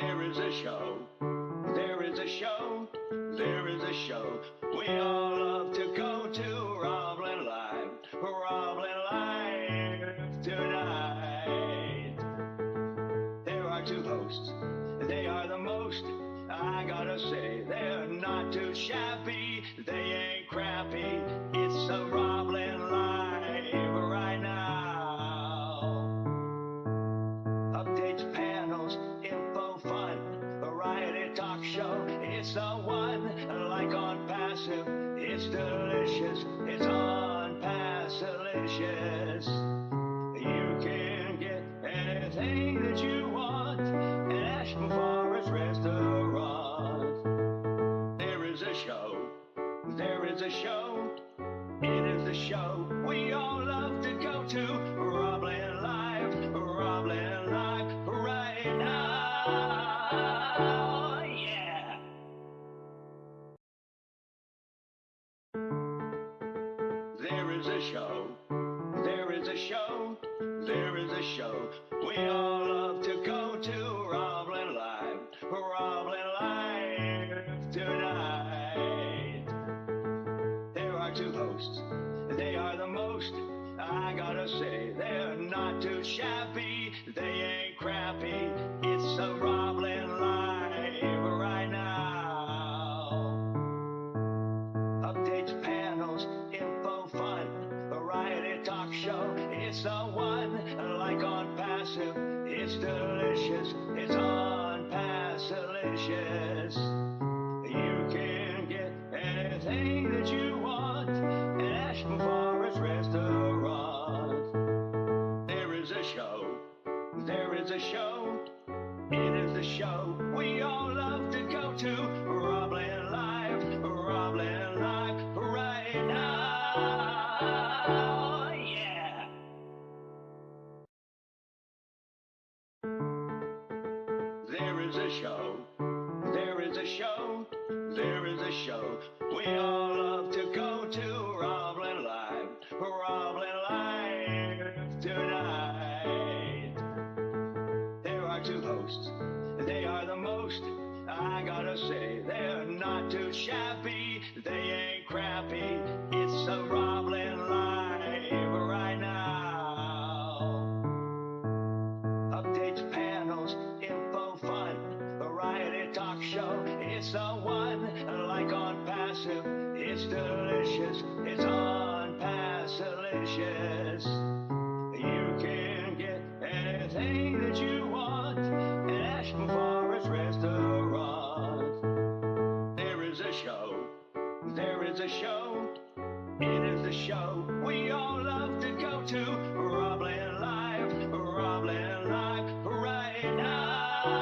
There is a show, there is a show, there is a show we all love to go to. Roblin Live tonight. There are two hosts, they are the most, I gotta say, they're not too shabby, they ain't crappy, it's a Roblin Live right now. Updates, panels, info, fun, variety talk show, it's the one. Like on Passive, it's delicious, it's on Passilicious. You can get anything that you want at Ashman Forest Restaurant. There is a show, there is a show, it is the show we all love to go to. Roblin Live right now, yeah. There is a show, there is a show, there is a show we all love to go to. Roblin Live tonight. There are two hosts, they are the most, I gotta say, they're not too shabby, they ain't crappy, it's a Roblin Live right now. Updates, panels, info, fun, variety talk show, it's the one. Like on Passive, it's delicious, it's on Passilicious. You can get anything that you want at Ashman Forest Restaurant. There is a show, there is a show, it is the show we all love to go to. Roblin Live right now, yeah. There is a show, there is a show, there is a show we all love to go to. Roblin Live tonight. There are two hosts, they are the most, I gotta say, they're not too shabby, they ain't crappy, it's a Roblin Live right now. Updates, panels, info, fun, variety talk show, it's the one. Like on Passive, it's delicious, it's on Passilicious. You can get anything that you want at Ashman Forest Restaurant. There is a show, there is a show, it is the show we all love to go to. Roblin Live right now,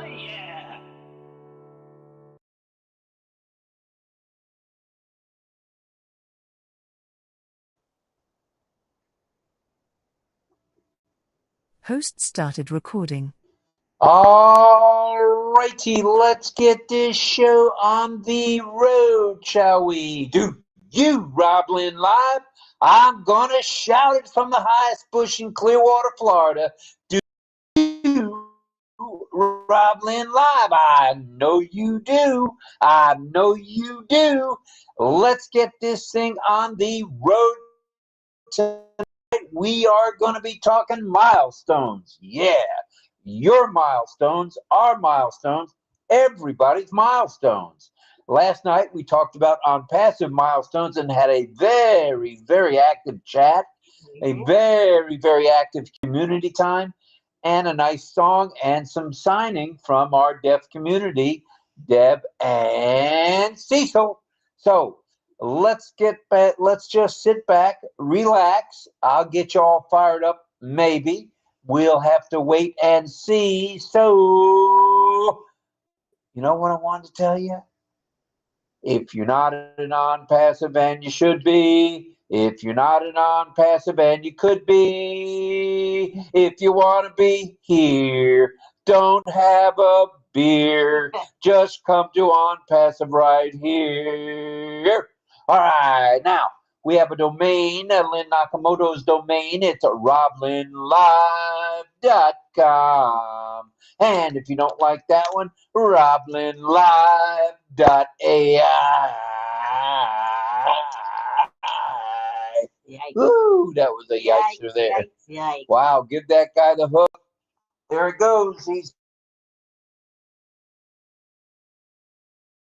yeah. Host started recording. All righty, let's get this show on the road, shall we? Do you, Roblin Live? I'm gonna shout it from the highest bush in Clearwater, Florida. Do you, Roblin Live? I know you do. I know you do. Let's get this thing on the road tonight. We are going to be talking milestones. Yeah. Your milestones, our milestones, everybody's milestones. Last night we talked about on passive milestones and had a very, very active chat, a very, very active community time, and a nice song and some signing from our deaf community, Deb and Cecil. So let's get back. Let's just sit back, relax. I'll get you all fired up, maybe. We'll have to wait and see. So, you know what I wanted to tell you? If you're not a non-passive, and you should be. If you're not a non-passive, and you could be. If you want to be here, don't have a beer. Just come to On Passive right here. All right, now. We have a domain, Lynn Nakamoto's domain. It's roblinlive.com. And if you don't like that one, roblinlive.ai. Yikes. Ooh, that was a yikes there. Yikes. Wow, give that guy the hook. There it goes. He's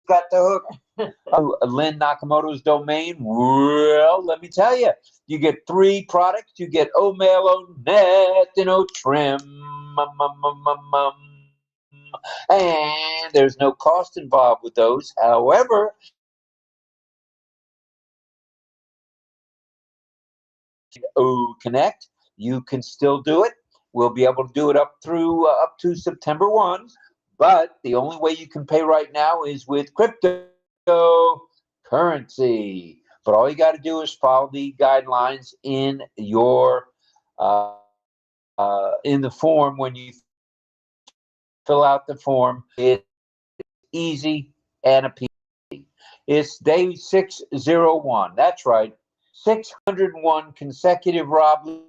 got the hook. Lynn Nakamoto's domain. Well, let me tell you, you get 3 products. You get 𝗪𝗶𝘁𝘁 and 𝗪𝗵𝘁. And there's no cost involved with those. However, connect, you can still do it. We'll be able to do it up to September 1. But the only way you can pay right now is with cryptocurrency. But all you got to do is follow the guidelines in your in the form. When you fill out the form, it's easy and a easy. It's day 601. That's right, 601 consecutive Roblin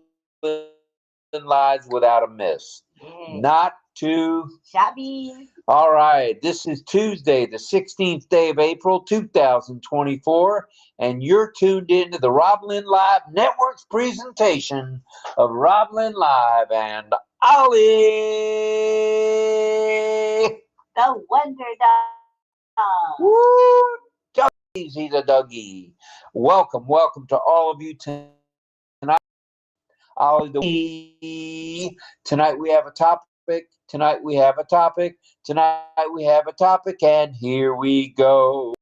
lives without a miss. Yay. Not too shabby. All right, this is Tuesday, the 16th day of April, 2024, and you're tuned into the Roblin Live Network's presentation of Roblin Live and Ollie, the Wonder Dog. Woo! Dougies, he's a Dougie. Welcome to all of you tonight. Ollie, tonight we have a topic. Tonight we have a topic, and here we go.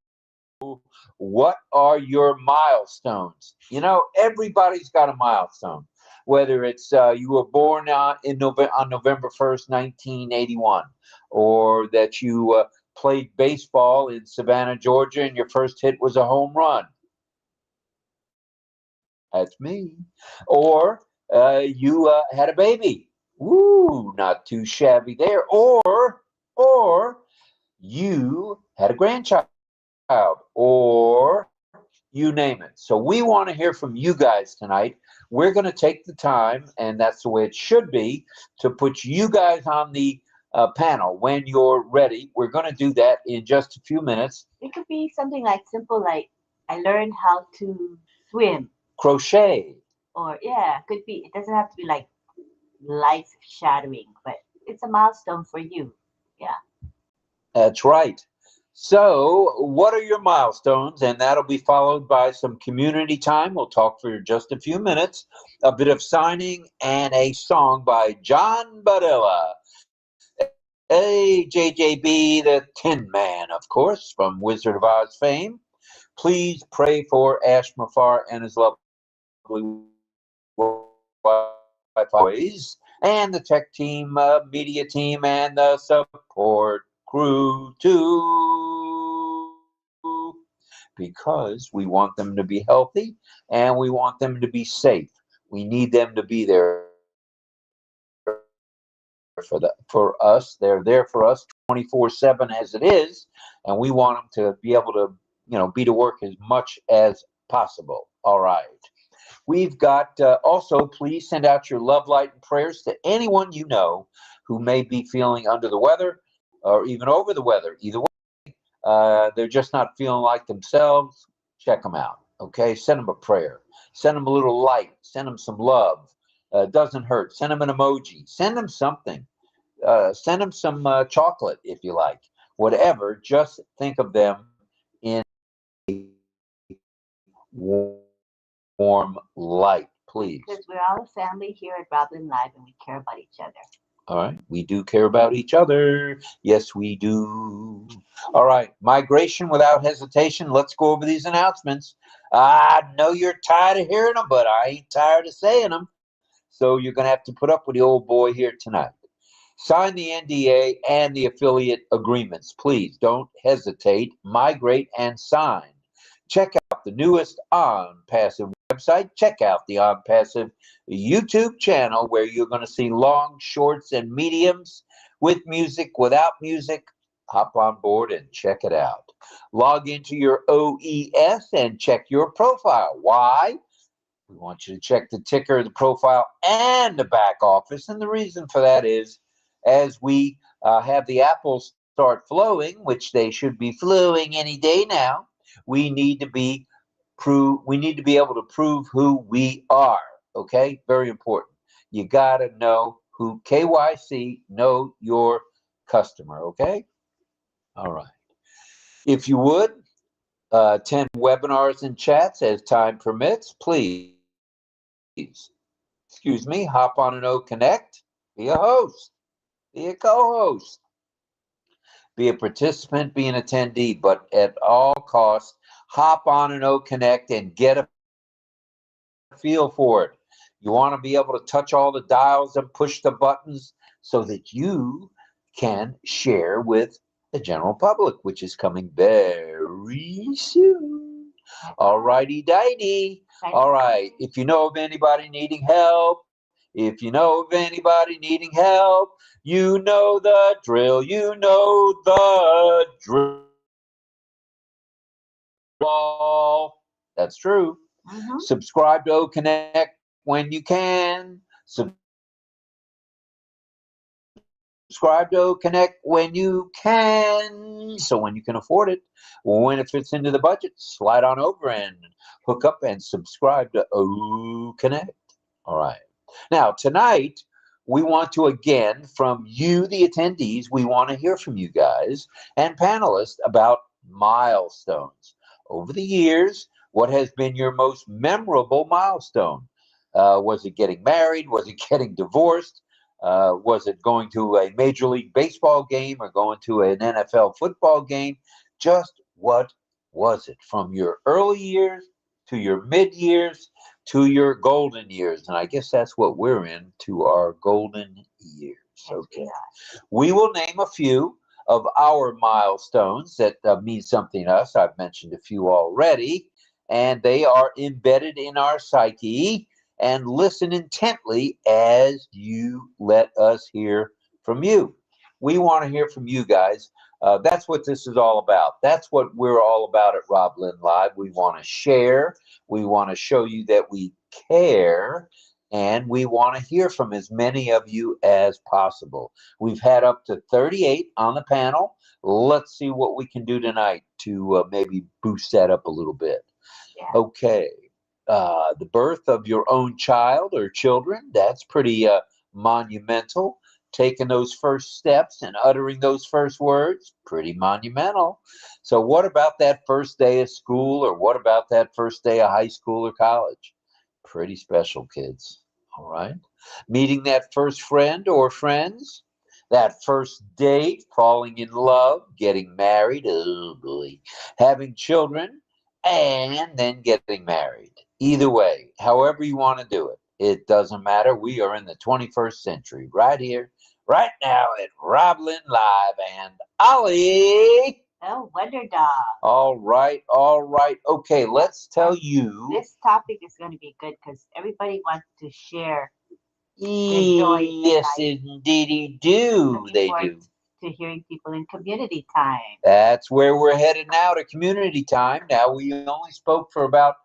What are your milestones? You know, everybody's got a milestone, whether it's you were born on November 1st, 1981, or that you played baseball in Savannah, Georgia, and your first hit was a home run. That's me. Or you had a baby. Woo, not too shabby there. Or you had a grandchild, or you name it. So we want to hear from you guys tonight. We're going to take the time, and that's the way it should be, to put you guys on the panel when you're ready. We're going to do that in just a few minutes. It could be something like simple, like I learned how to swim. Crochet. Or yeah, could be. It doesn't have to be like life shadowing, but it's a milestone for you. Yeah. That's right. So what are your milestones? And that'll be followed by some community time. We'll talk for just a few minutes, a bit of signing, and a song by John Badilla. Hey, JJB, the Tin Man, of course, from Wizard of Oz fame. Please pray for 𝗪𝗵𝘁 and his lovely wife, boys, and the tech team, media team, and the support crew too, because we want them to be healthy and we want them to be safe. We need them to be there for us. They're there for us 24/7 as it is, and we want them to be able to, be to work as much as possible. All right. We've got also, please send out your love, light, and prayers to anyone you know who may be feeling under the weather or even over the weather. Either way, they're just not feeling like themselves. Check them out, okay? Send them a prayer. Send them a little light. Send them some love. Doesn't hurt. Send them an emoji. Send them something. Send them some chocolate if you like. Whatever, just think of them in warm light, please. Because we're all a family here at Roblin Live, and we care about each other. All right, we do care about each other. Yes, we do. All right, migration without hesitation. Let's go over these announcements. I know you're tired of hearing them, but I ain't tired of saying them. So you're going to have to put up with the old boy here tonight. Sign the NDA and the affiliate agreements. Please don't hesitate. Migrate and sign. Check out the newest 𝗪𝗵𝘁 website. Check out the 𝗪𝗵𝘁 YouTube channel, where you're going to see long, shorts, and mediums with music, without music. Hop on board and check it out. Log into your OES and check your profile. Why? We want you to check the ticker, the profile, and the back office. And the reason for that is, as we have the apples start flowing, which they should be flowing any day now, we need to be able to prove who we are. Okay, very important. You gotta know who KYC, know your customer. Okay, all right. If you would attend webinars and chats as time permits, please. Excuse me. Hop on and Connect. Be a host. Be a co-host. Be a participant, be an attendee, but at all costs, hop on and Connect and get a feel for it. You want to be able to touch all the dials and push the buttons so that you can share with the general public, which is coming very soon. All righty, dighty. All right. If you know of anybody needing help, you know the drill. You know the drill. That's true. Subscribe to Connect when you can. Subscribe to Connect when you can. So when you can afford it, when it fits into the budget, slide on over and hook up and subscribe to Connect. All right. Now, tonight, we want to, again, from you, the attendees, we want to hear from you guys and panelists about milestones. Over the years, what has been your most memorable milestone? Was it getting married? Was it getting divorced? Was it going to a Major League Baseball game or going to an NFL football game? Just what was it? From your early years to your mid years to your golden years. And I guess that's what we're in, to our golden years. Okay. We will name a few of our milestones that mean something to us. I've mentioned a few already, and they are embedded in our psyche. And listen intently as you let us hear from you. We want to hear from you guys. That's what this is all about. That's what we're all about at Rob Lynn Live. We want to share. We want to show you that we care. And we want to hear from as many of you as possible. We've had up to 38 on the panel. Let's see what we can do tonight to maybe boost that up a little bit. Yeah. Okay. The birth of your own child or children, that's pretty monumental. Taking those first steps and uttering those first words, pretty monumental. So what about that first day of school, or what about that first day of high school or college? Pretty special, kids. All right. Meeting that first friend or friends, that first date, falling in love, getting married, oh boy, having children, and then getting married. Either way, however you want to do it, it doesn't matter. We are in the 21st century, right here, right now at Rob Lynn Live, and Ollie. Oh, Wonder Dog. All right, all right. Okay, let's tell you. This topic is going to be good because everybody wants to share Yes, indeedy do. They do. To hearing people in community time. That's where we're headed now, to community time. Now, we only spoke for about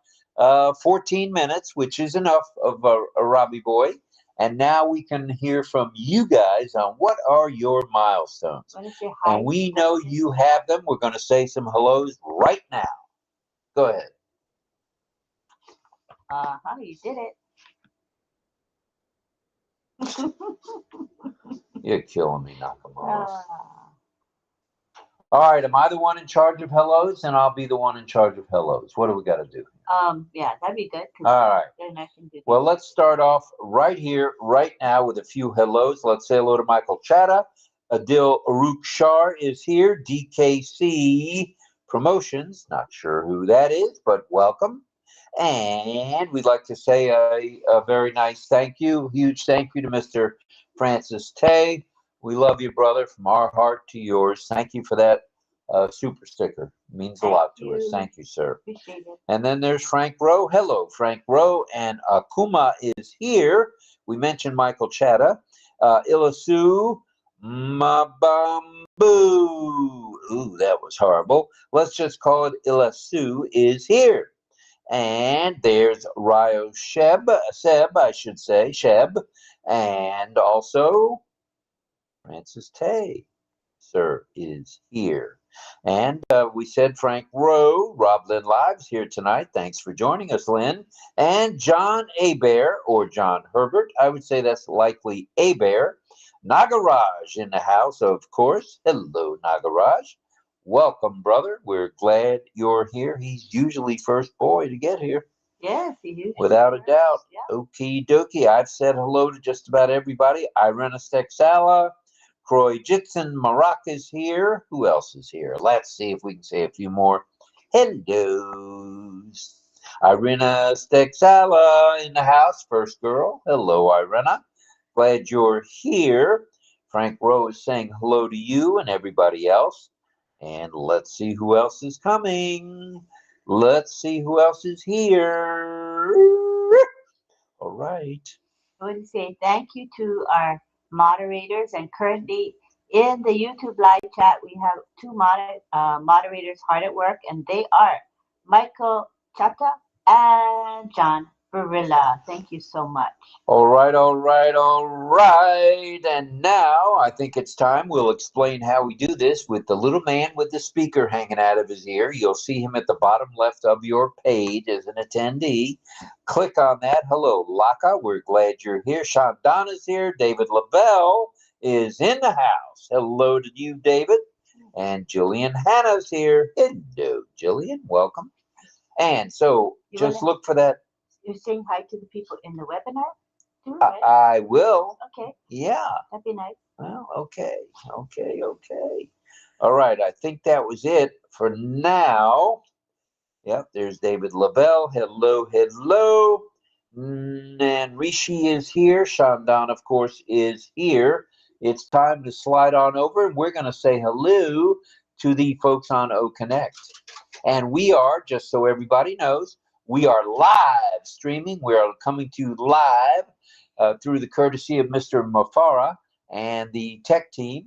14 minutes, which is enough of a Robbie boy. And now we can hear from you guys on what are your milestones. And we know you have them. We're going to say some hellos right now. Go ahead. You did it. You're killing me, Nakamura. All right, am I the one in charge of hellos? And I'll be the one in charge of hellos. What do we got to do? Yeah, that'd be good. All right. Well, let's start off right here, right now, with a few hellos. Let's say hello to Michael Chatta. Adil Arukshar is here. DKC Promotions. Not sure who that is, but welcome. And we'd like to say a very nice thank you, huge thank you to Mr. Francis Tay. We love you, brother, from our heart to yours. Thank you for that super sticker. It means a lot to us. Thank you, sir. Appreciate it. And then there's Frank Rowe. Hello, Frank Rowe. And Akuma is here. We mentioned Michael Chatta. Ilasu Mabambu. Ooh, that was horrible. Let's just call it Ilasu is here. And there's Ryo Seb, I should say, Sheb. And also Francis Tay, sir, is here. And we said Frank Rowe, Rob Lynn Live's here tonight. Thanks for joining us, Lynn. And John Abear, or John Herbert. I would say that's likely Abear. Nagaraj in the house, of course. Hello, Nagaraj. Welcome, brother. We're glad you're here. He's usually first boy to get here. Yes, he usually Without a doubt. Yeah. Okie dokie. I've said hello to just about everybody. Irena Stexala, Croy Jitson, Marak is here. Who else is here? Let's see if we can say a few more hellos. Irena Stexala in the house, first girl. Hello, Irena. Glad you're here. Frank Rowe is saying hello to you and everybody else. And let's see who else is coming. Let's see who else is here. All right. I want to say thank you to our moderators, and currently in the YouTube live chat we have two moderators hard at work, and they are Michael Chata and John Barilla. Thank you so much. All right, all right, all right. And now I think it's time we'll explain how we do this with the little man with the speaker hanging out of his ear. You'll see him at the bottom left of your page as an attendee. Click on that. Hello, Laka. We're glad you're here. Sean Donna's here. David Lavelle is in the house. Hello to you, David. And Jillian Hanna's here. Hello, Jillian. Welcome. And so just look for that. You're saying hi to the people in the webinar too, right? I will. Okay. Yeah. That'd be nice. Well, okay. All right. I think that was it for now. Yep. There's David Lavelle. Hello, hello. And Rishi is here. Shandon, of course, is here. It's time to slide on over, and we're going to say hello to the folks on O-Connect. And we are, just so everybody knows, we are live streaming. We are coming to you live through the courtesy of Mr. Mafara and the tech team.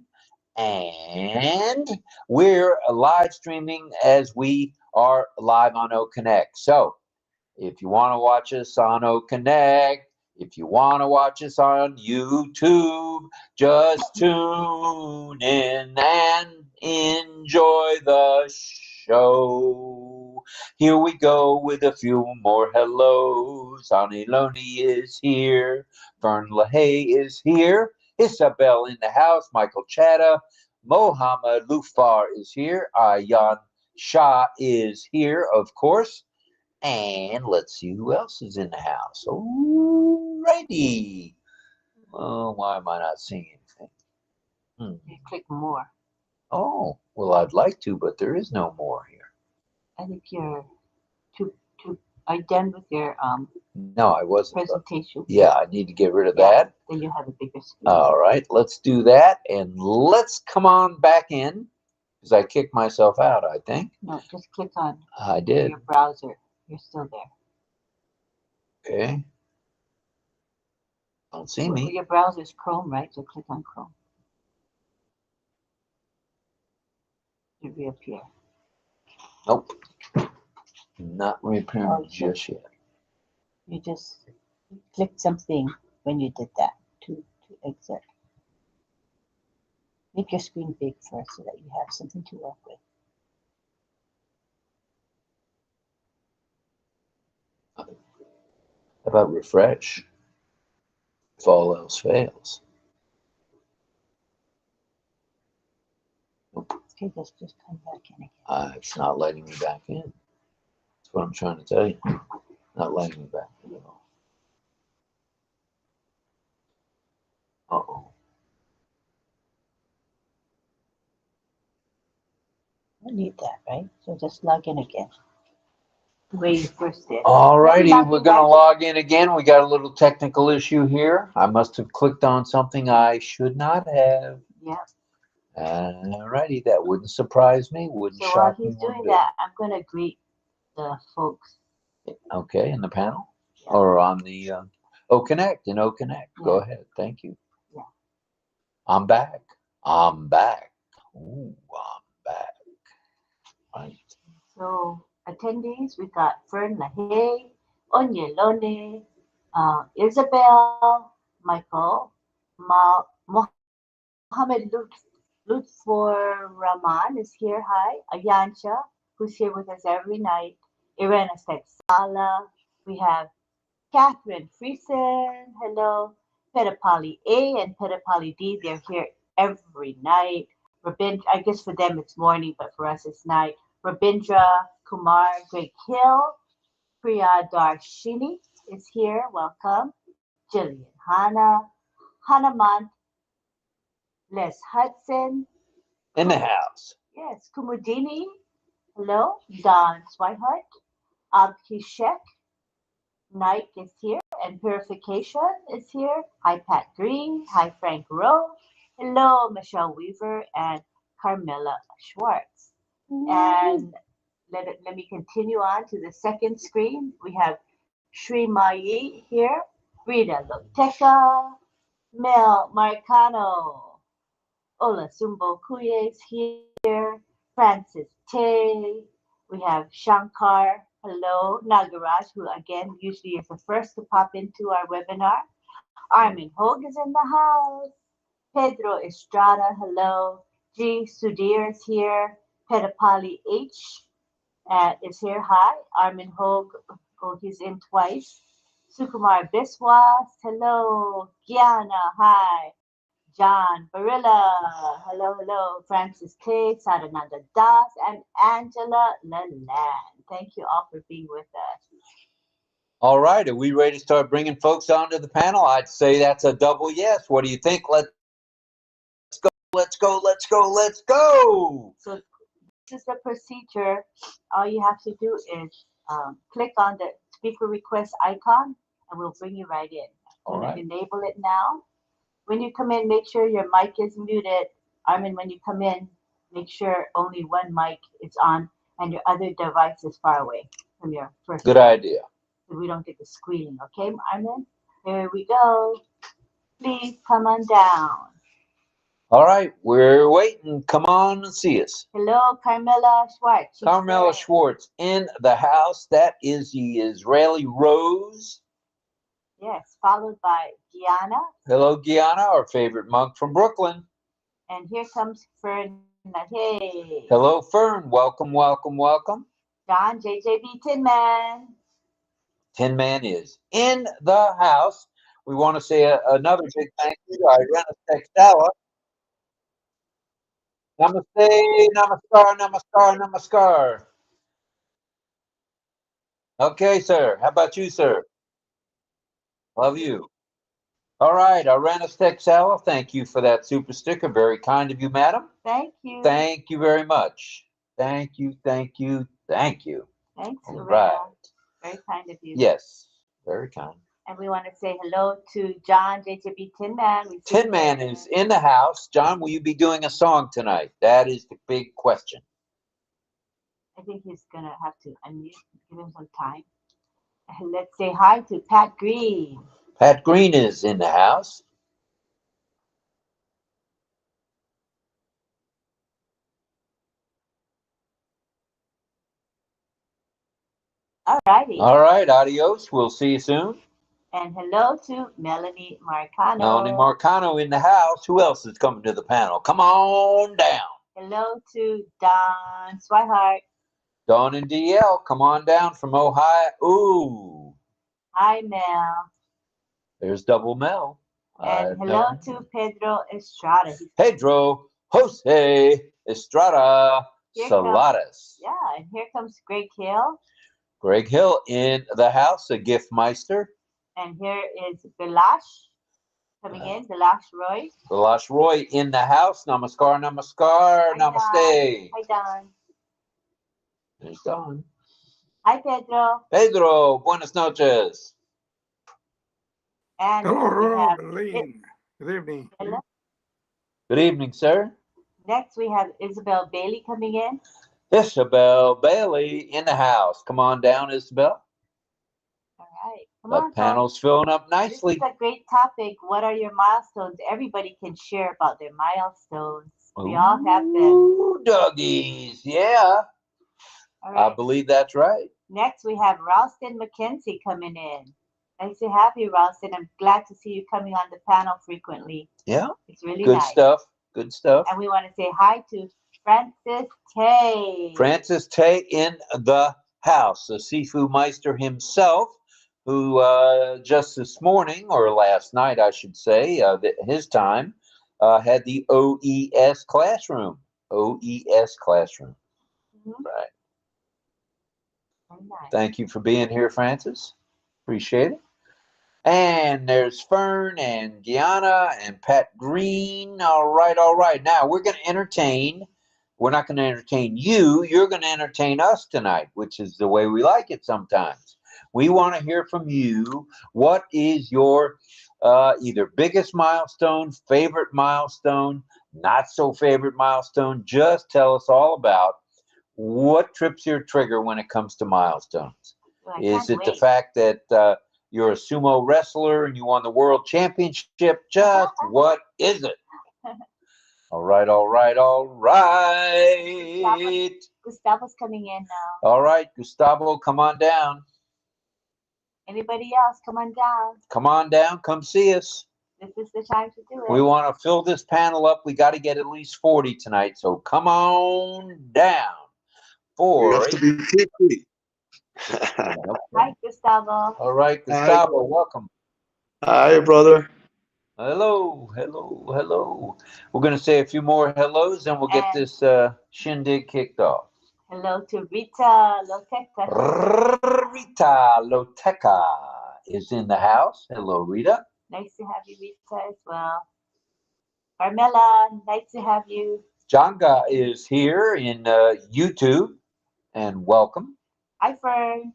And we're live streaming as we are live on O-Connect. So if you want to watch us on O-Connect, if you want to watch us on YouTube, just tune in and enjoy the show. Here we go with a few more hellos. Ani Loney is here. Fern LaHaye is here. Isabel in the house. Michael Chatta. Mohammed Lufar is here. Ayan Shah is here, of course. And let's see who else is in the house. Alrighty. Oh, why am I not seeing anything? You click more. Oh, well, I'd like to, but there is no more here. I think you're are you done with your no, I wasn't. presentation? Yeah, I need to get rid of that. Then you have a bigger screen. All right, let's do that, and let's come on back in, because I kicked myself out, I think. No, just click on I did. your browser. You're still there. Okay. Don't see me. Your browser is Chrome, right? So click on Chrome. You reappear. Nope. Not reappearing just yet. You just clicked something when you did that to exit. Make your screen big first so that you have something to work with. How about refresh? If all else fails. Nope. Okay, just come back in again. It's not letting me back in. That's what I'm trying to tell you. Not letting me back in at all. Uh-oh. I need that, right? So just log in again. The way you first did. All righty, we're going to log in again. We got a little technical issue here. I must have clicked on something I should not have. Yeah. All righty, that wouldn't surprise me. Wouldn't so shock me. me. So while he's doing that, I'm going to greet the folks. Okay, in the panel? Yeah. Or on the O-Connect, in O-Connect. Yeah. Go ahead. Thank you. Yeah. I'm back. I'm back. Ooh, I'm back. Right. So attendees, we got Fern LaHaye, Onyelone, Isabel, Michael, Mohammed Mohammed Lutfur Rahman is here. Hi. Ayansha, who's here with us every night. Irena Sexala. We have Catherine Friesen. Hello. Pedapali A and Pedapali D. They're here every night. I guess for them it's morning, but for us it's night. Rabindra Kumar, Greg Hill. Priya Darshini is here. Welcome. Jillian Hanna. Hanamant. Les Hudson. In the house. Yes. Kumudini. Hello. Don Swihart. Abhishek Knight is here. And Purification is here. Hi, Pat Green. Hi, Frank Rowe. Hello, Michelle Weaver and Carmela Schwartz. And let me continue on to the second screen. We have Sri Mayi here. Rita Loteca. Mel Marcano. Ola Sumbo Kuye is here. Francis Tay. We have Shankar. Hello. Nagaraj, who again usually is the first to pop into our webinar. Armin Hogue is in the house. Pedro Estrada. Hello. G. Sudhir is here. Pedapali H is here. Hi. Armin Hogue. Oh, he's in twice. Sukumar Biswas. Hello. Gianna. Hi. John Barilla, hello. Francis K, Sadananda Das, and Angela Lalande. Thank you all for being with us. All right, are we ready to start bringing folks onto the panel? I'd say that's a double yes. What do you think? Let's go. So this is the procedure. All you have to do is click on the speaker request icon, and we'll bring you right in. All right. Enable it now. When you come in, make sure your mic is muted. Armin, when you come in, make sure only one mic is on and your other device is far away from your first Good mic, idea. so we don't get the squealing, okay, Armin? Here we go. Please come on down. All right, we're waiting. Come on and see us. Hello, Carmela Schwartz. Carmela Schwartz in the house. That is the Israeli Rose. Yes, followed by Gianna. Hello, Gianna, our favorite monk from Brooklyn. And here comes Fern. Hey. Hello, Fern. Welcome. John JJB Tin Man. Tin Man is in the house. We want to say another big thank you to Irena Sexala. Namaste, namaskar. Okay, sir. How about you, sir? Love you. All right, Irena Sexala, thank you for that super sticker. Very kind of you, madam. Thank you. Thank you very much. Thank you. Thanks, All Irena. right. Very kind of you. Yes, very kind. And we want to say hello to John JJB Tin Man. Tin Man is in the house. John, will you be doing a song tonight? That is the big question. I think he's going to have to unmute. Give him some time. And let's say hi to Pat Green. Pat Green is in the house. All righty. All right, adios. We'll see you soon. And hello to Melanie Marcano. Melanie Marcano in the house. Who else is coming to the panel? Come on down. Hello to Don Swihart. Dawn and DL, come on down from Ohio. Ooh. Hi, Mel. There's double Mel. And hello to Pedro Estrada. Pedro Jose Estrada Saladas. Yeah, and here comes Greg Hill. Greg Hill in the house, a gift meister. And here is Bilash coming in, Bilash Roy. Bilash Roy in the house. Namaskar. Hi, Namaste. Hi, Don. There's Don. Hi, Pedro. Pedro, buenas noches. And hello, Lynn. Good evening. Hello. Good evening, sir. Next, we have Isabel Bailey coming in. Isabel Bailey in the house. Come on down, Isabel. All right. Come on, the panel's filling up nicely. This is a great topic. What are your milestones? Everybody can share about their milestones. We all have them. Ooh, doggies. Yeah. All right. I believe that's right. Next, we have Ralston McKenzie coming in. Nice to have you, Ralston. I'm glad to see you coming on the panel frequently. Yeah. It's really good nice. stuff. Good stuff. And we want to say hi to Francis Tay. Francis Tay in the house, the Seafood Meister himself, who just this morning, or last night, I should say, his time, had the OES classroom. OES classroom. Right. Very nice. Thank you for being here, Francis. Appreciate it. And there's Fern and Gianna and Pat Green. All right, all right. Now we're going to entertain. We're not going to entertain you. You're going to entertain us tonight, which is the way we like it sometimes. We want to hear from you. What is your either biggest milestone, favorite milestone, not so favorite milestone? Just tell us all about what trips your trigger when it comes to milestones. Well, Is it the fact that you're a sumo wrestler and you won the world championship? Just what is it? All right, all right, all right. Gustavo's coming in now. All right, Gustavo, come on down. Anybody else, come on down. Come on down, come see us. This is the time to do it. We want to fill this panel up. We got to get at least 40 tonight, so come on down. We have to be 50. Hi, Gustavo. All right, Gustavo, welcome. Hi, brother. Hello, hello, hello. We're going to say a few more hellos, and we'll get this shindig kicked off. Hello to Rita Loteca. Rita Loteca is in the house. Hello, Rita. Nice to have you, Rita, as well. Carmela, nice to have you. Janga is here in YouTube, and welcome. Hi, Fern.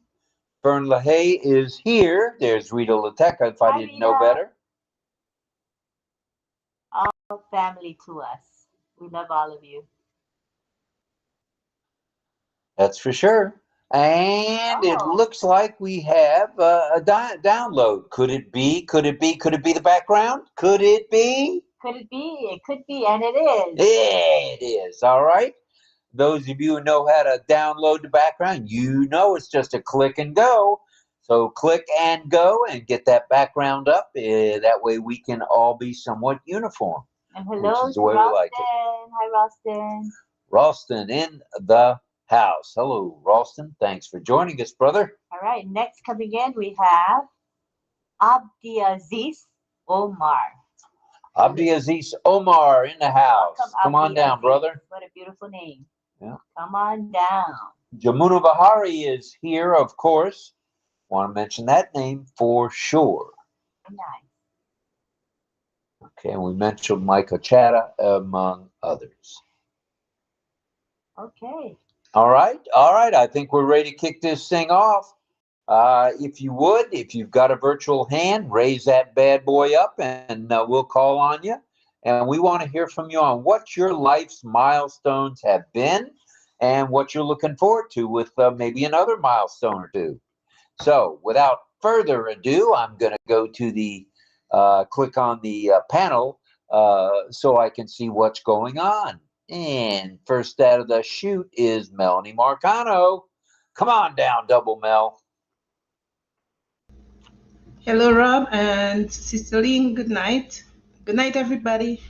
Fern LaHaye is here. There's Rita Loteca, if I didn't know better. All family to us. We love all of you. That's for sure. And it looks like we have a download. Could it be? Could it be? Could it be the background? Could it be? Could it be? It could be, and it is. It is. All right. Those of you who know how to download the background, you know it's just a click and go. So click and go and get that background up. That way we can all be somewhat uniform. And hello to Ralston. Like Hi, Ralston. Ralston in the house. Hello, Ralston. Thanks for joining us, brother. All right. Next coming in, we have Abdiaziz Omar. Abdiaziz Omar in the house. Welcome, come on down, brother. What a beautiful name. Yeah. Come on down. Jamuna Bahari is here, of course. Want to mention that name for sure. Nice. Okay, and we mentioned Micah Chatta, among others. Okay. All right, all right. I think we're ready to kick this thing off. If you would, if you've got a virtual hand, raise that bad boy up and we'll call on you. And we want to hear from you on what your life's milestones have been and what you're looking forward to with maybe another milestone or two. So without further ado, I'm going to go to the click on the panel so I can see what's going on. And first out of the chute is Melanie Marcano. Come on down, Double Mel. Hello, Rob and Sister Lynn. Good night. Good night, everybody.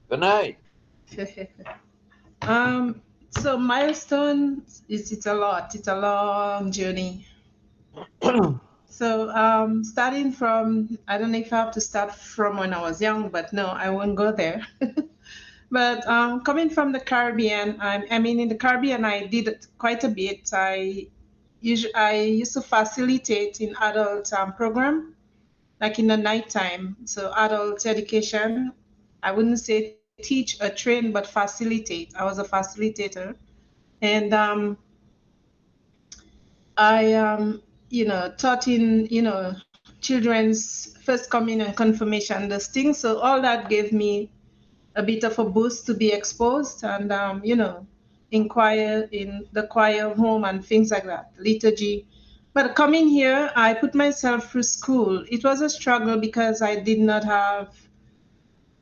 Good night. So milestones, it's a lot. It's a long journey. So starting from, I don't know if I have to start from when I was young, but no, I won't go there. But coming from the Caribbean, I mean, in the Caribbean, I did quite a bit. I used to facilitate in adult program, like in the nighttime. So adult education, I wouldn't say teach or train, but facilitate. I was a facilitator. And I, taught in, children's first communion and confirmation, those things. So all that gave me a bit of a boost to be exposed and, inquire in the choir home and things like that, liturgy. But coming here, I put myself through school. It was a struggle because I did not have,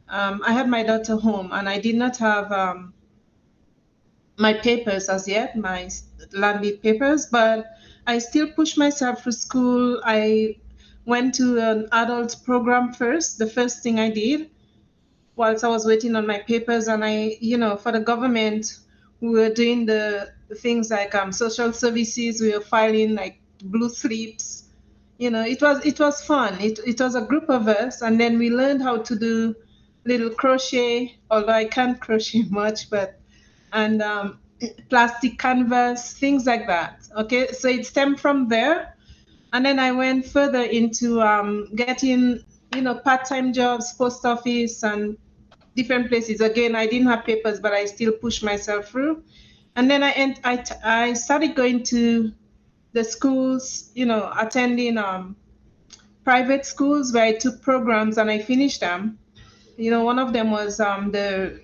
I had my daughter home and I did not have my papers as yet, my landed papers, but I still pushed myself through school. I went to an adult program first, the first thing I did. whilst I was waiting on my papers, and for the government, we were doing the things like social services. We were filing like blue slips. It was fun. It was a group of us, and then we learned how to do little crochet, although I can't crochet much, and plastic canvas, things like that. Okay, so it stemmed from there, and then I went further into getting part-time jobs, post office, and different places. Again, I didn't have papers, but I still pushed myself through. And then I started going to the schools, attending private schools where I took programs and I finished them. One of them was the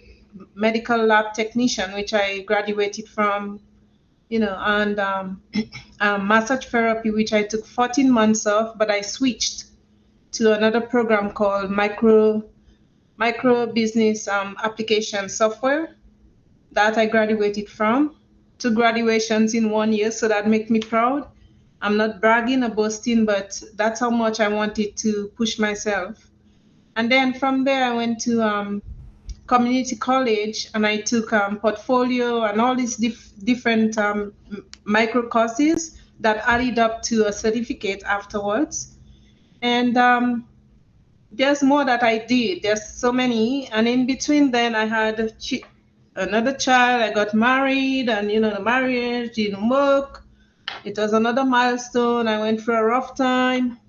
medical lab technician, which I graduated from, and massage therapy, which I took 14 months of, but I switched to another program called micro business application software that I graduated from. 2 graduations in 1 year, so that makes me proud. I'm not bragging or boasting, but that's how much I wanted to push myself. And then from there, I went to community college, and I took portfolio and all these different micro courses that added up to a certificate afterwards. And there's more that I did. There's so many. And in between then, I had another child. I got married, and the marriage didn't work. It was another milestone. I went through a rough time.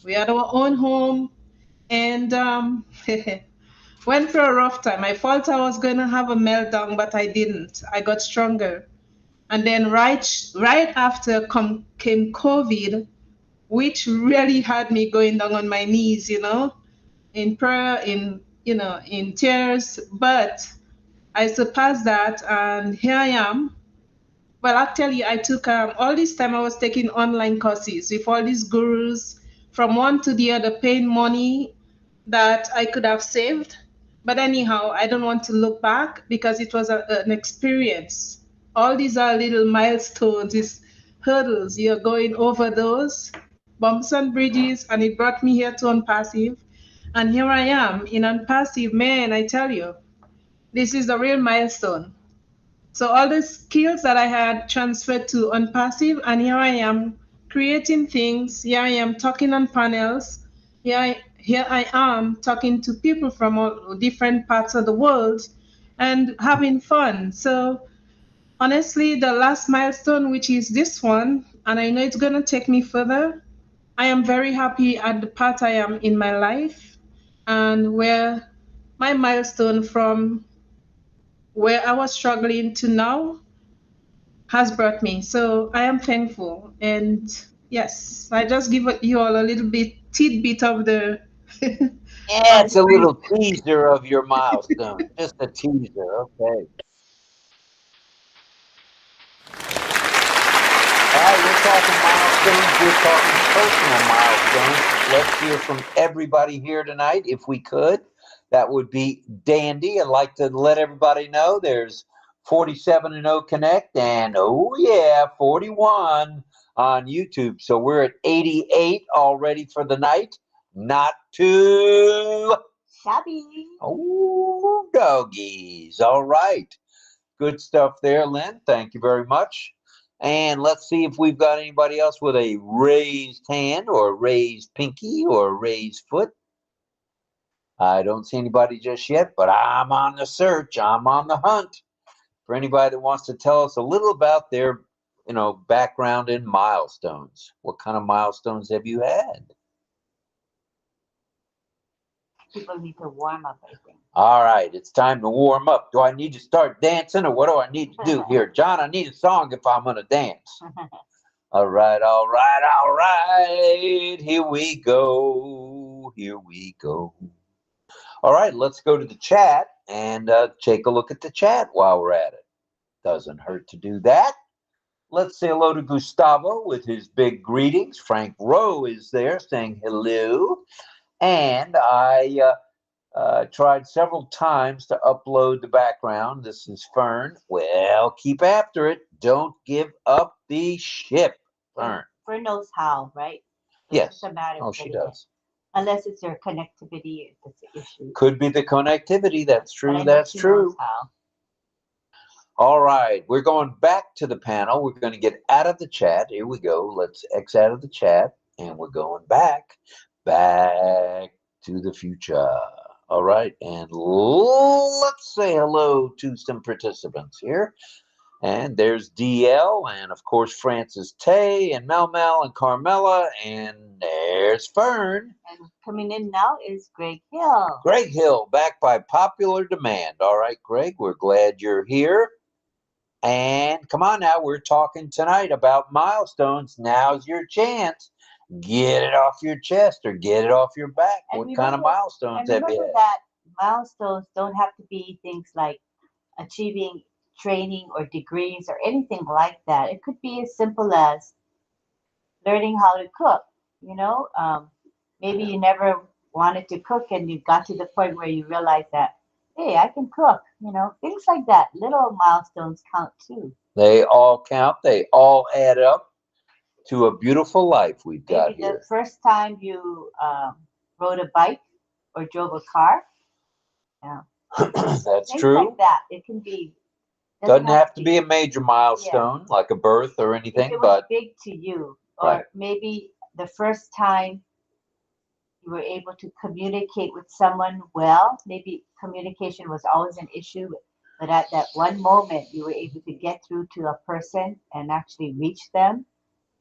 We had our own home, and went through a rough time. I thought I was going to have a meltdown, but I didn't. I got stronger. And then right after came COVID, which really had me going down on my knees, in prayer, in tears. But I surpassed that, and here I am. Well, actually, I took all this time I was taking online courses with all these gurus from one to the other, paying money that I could have saved. But anyhow, I don't want to look back because it was an experience. All these are little milestones, these hurdles. You're going over those bumps and bridges, and it brought me here to Unpassive. And here I am in Unpassive. Man, I tell you, this is a real milestone. So all the skills that I had transferred to Unpassive, and here I am creating things. Here I am talking on panels. Here I am talking to people from all different parts of the world and having fun. So honestly, the last milestone, which is this one, and I know it's going to take me further, I am very happy at the part I am in my life, and where my milestone from where I was struggling to now has brought me. So I am thankful. And yes, I just give you all a little bit tidbit of the Yeah, it's a little teaser of your milestone. Just a teaser, okay. All right, we're talking milestones. We're talking personal milestones. Let's hear from everybody here tonight, if we could. That would be dandy. I'd like to let everybody know there's 47 and 0 Connect, and oh yeah, 41 on YouTube. So we're at 88 already for the night. Not too shabby. Oh, doggies. All right. Good stuff there, Lynn. Thank you very much. And let's see if we've got anybody else with a raised hand or raised pinky or raised foot. I don't see anybody just yet, but I'm on the search. I'm on the hunt for anybody that wants to tell us a little about their, background in milestones. What kind of milestones have you had? People need to warm up, I think. All right, it's time to warm up. Do I need to start dancing, or what do I need to do here? John, I need a song if I'm going to dance. All right, all right, all right. Here we go. Here we go. All right, let's go to the chat and take a look at the chat while we're at it. Doesn't hurt to do that. Let's say hello to Gustavo with his big greetings. Frank Rowe is there saying hello. And I tried several times to upload the background. This is Fern. Well, keep after it. Don't give up the ship, Fern. Fern knows how, right? Yes. It's a matter Oh, she does. Unless it's your connectivity that's the issue. Could be the connectivity. That's But I true. know That's she true. knows how. All right, we're going back to the panel. We're going to get out of the chat. Here we go. Let's X out of the chat, and we're going back to the future. All right, and let's say hello to some participants here. And there's DL, and of course Francis Tay, and Mel, and Carmela, and there's Fern. And coming in now is Greg Hill. Greg Hill, back by popular demand. All right, Greg, we're glad you're here. And come on now, we're talking tonight about milestones. Now's your chance. Get it off your chest or get it off your back. And What kind of milestones have you had? that milestones don't have to be things like achieving training or degrees or anything like that. It could be as simple as learning how to cook. You know, maybe you never wanted to cook and you got to the point where you realize that, hey, I can cook. You know, things like that. Little milestones count too. They all count. They all add up to a beautiful life we've got maybe here. The first time you rode a bike or drove a car. Yeah. That's things true. Like that. It can be. Doesn't have to be a major milestone like a birth or anything, if it was but big to you, or maybe the first time you were able to communicate with someone well. Maybe communication was always an issue, but at that one moment you were able to get through to a person and actually reach them.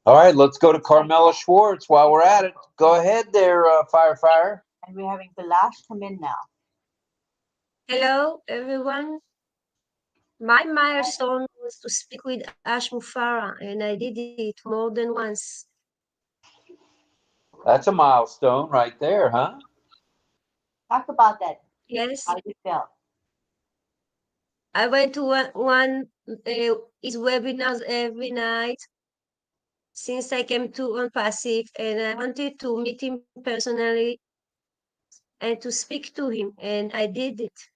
All right, let's go to Carmela Schwartz while we're at it. Go ahead there, Fire. And we're having Balash come in now. Hello, everyone. My milestone was to speak with 𝗪𝗵𝘁, and I did it more than once. That's a milestone right there, huh? Talk about that. Yes. How you felt? I went to one his webinars every night since I came to 𝗪𝗵𝘁, and I wanted to meet him personally and to speak to him, and I did it.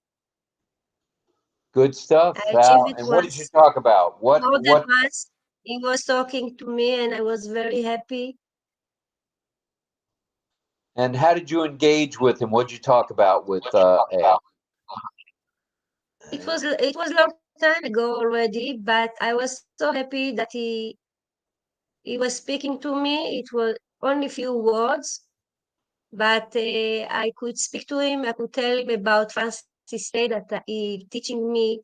Good stuff. I achieved it and what did you talk about? More than once, he was talking to me, and I was very happy. And how did you engage with him? What did you talk about with Al? It was a long time ago already, but I was so happy that he was speaking to me. It was only few words, but I could speak to him. I could tell him about Francis Tay, that he teaching me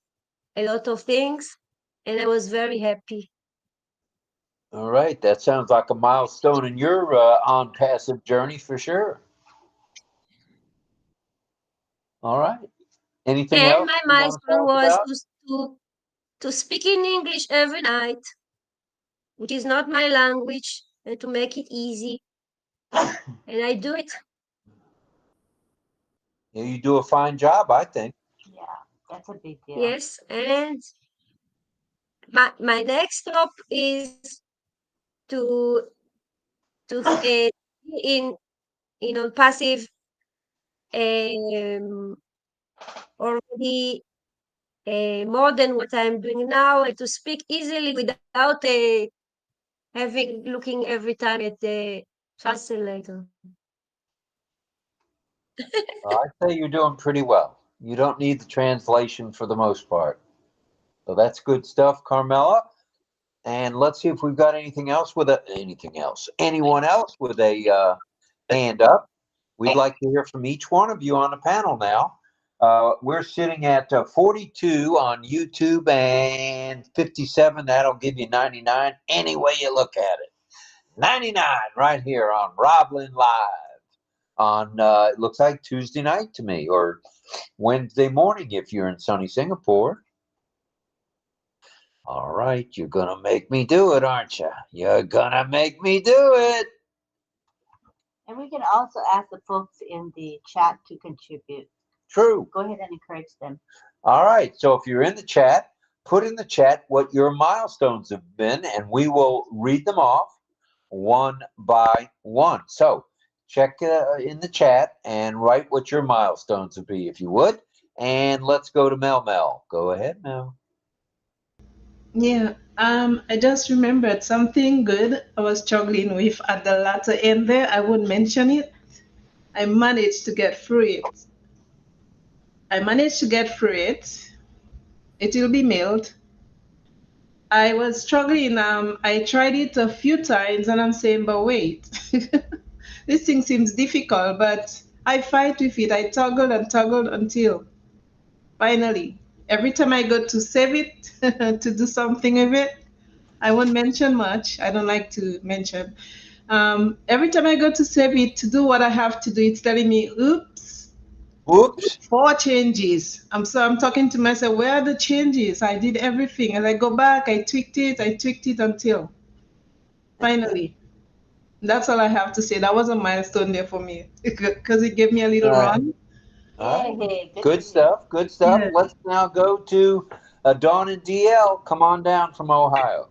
a lot of things, and I was very happy. All right, that sounds like a milestone in your on passive journey for sure. All right. Anything else? And my milestone was to speak in English every night, which is not my language, and to make it easy. And I do it. Yeah, you do a fine job, I think. Yeah, that's a big deal. Yes, and my next stop is to in 𝗪𝗵𝘁 already more than what I'm doing now, and to speak easily without looking every time at the translator. I'd say you're doing pretty well. You don't need the translation for the most part. So that's good stuff, Carmela. And let's see if we've got anything else with anyone else with a hand up. We'd like to hear from each one of you on the panel now. We're sitting at 42 on YouTube and 57. That'll give you 99 any way you look at it. 99 right here on Roblin Live on, it looks like Tuesday night to me, or Wednesday morning if you're in sunny Singapore. All right, you're going to make me do it, aren't you? You're going to make me do it. And we can also ask the folks in the chat to contribute. True. Go ahead and encourage them. All right, so if you're in the chat, put in the chat what your milestones have been, and we will read them off one by one. So check in the chat and write what your milestones would be, if you would. And let's go to Mel. Go ahead, Mel. Yeah, I just remembered something good I was struggling with at the latter end there. I won't mention it, I managed to get through it. It will be mailed. I was struggling. I tried it a few times and I'm saying, but wait, this thing seems difficult, but I fight with it. I toggled and toggled until finally, every time I go to save it, to do something with it, I won't mention much. I don't like to mention. Every time I go to save it to do what I have to do, it's telling me, oops, 4 changes. I'm talking to myself, where are the changes? I did everything. And I go back, I tweaked it until finally. That's all I have to say. That was a milestone there for me because it gave me a little run. All right. Good stuff. Yeah. Let's now go to Dawn and DL. Come on down from Ohio.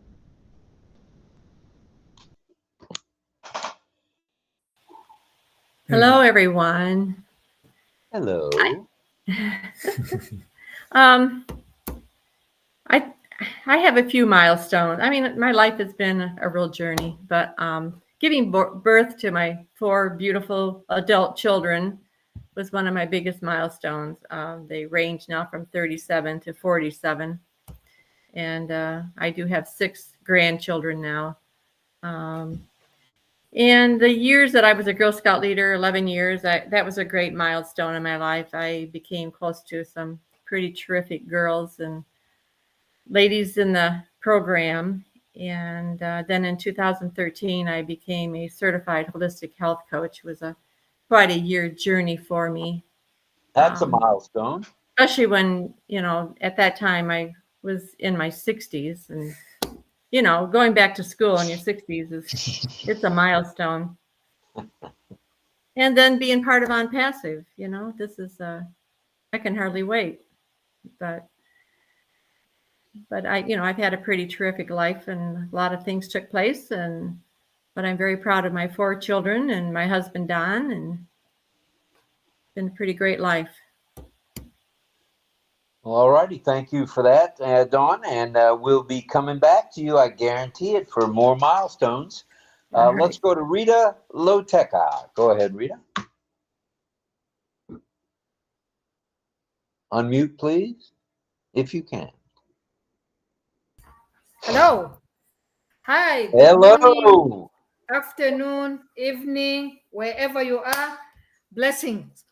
Hello, everyone. Hello. I have a few milestones. I mean, my life has been a real journey, but giving birth to my 4 beautiful adult children was one of my biggest milestones. They range now from 37 to 47. And I do have 6 grandchildren now. And the years that I was a Girl Scout leader, 11 years, that was a great milestone in my life. I became close to some pretty terrific girls and ladies in the program. And then in 2013, I became a certified holistic health coach. It was quite a year journey for me. That's a milestone. Especially when, at that time I was in my 60s, and going back to school in your 60s it's a milestone. And then being part of On Passive, this is I can hardly wait. But I've had a pretty terrific life, and a lot of things took place, but I'm very proud of my 4 children and my husband Don, and it's been a pretty great life. All righty. Thank you for that, Dawn. And we'll be coming back to you, I guarantee it, for more milestones. All right. Let's go to Rita Loteka. Go ahead, Rita. Unmute, please, if you can. Hello. Hi. Hello. Morning, afternoon, evening, wherever you are. Blessings.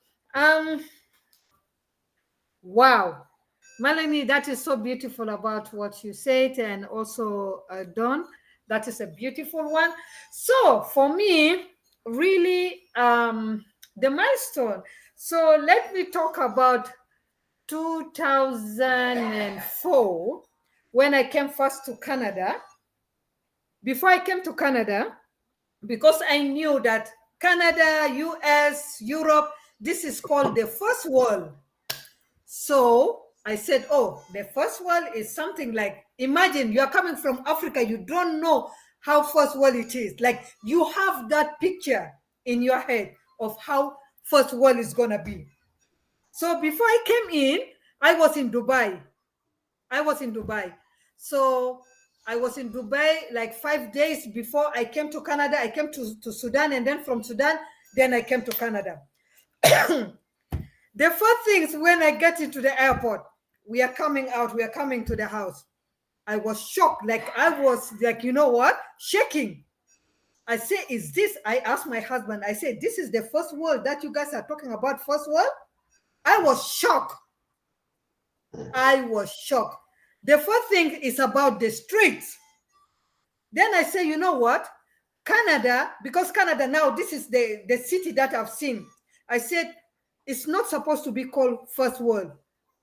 Wow. Melanie, that is so beautiful about what you said, and also Dawn, that is a beautiful one. So for me, really, the milestone. So let me talk about 2004, when I came first to Canada. Before I came to Canada, because I knew that Canada, US, Europe, this is called the first world. So I said, oh, the first world is something like, imagine you are coming from Africa, you don't know how first world it is. Like, you have that picture in your head of how first world is gonna be. So before I came in, I was in Dubai. So I was in Dubai like 5 days before I came to Canada. I came to Sudan, and then from Sudan, then I came to Canada. The first things, when I get into the airport, we are coming out, we are coming to the house. I was shocked. Like, I was like, you know what? Shaking. I say, is this? I asked my husband, I said, this is the first world that you guys are talking about, first world? I was shocked. The first thing is about the streets. Then I say, you know what? Canada, because Canada now, this is the city that I've seen. I said, it's not supposed to be called first world.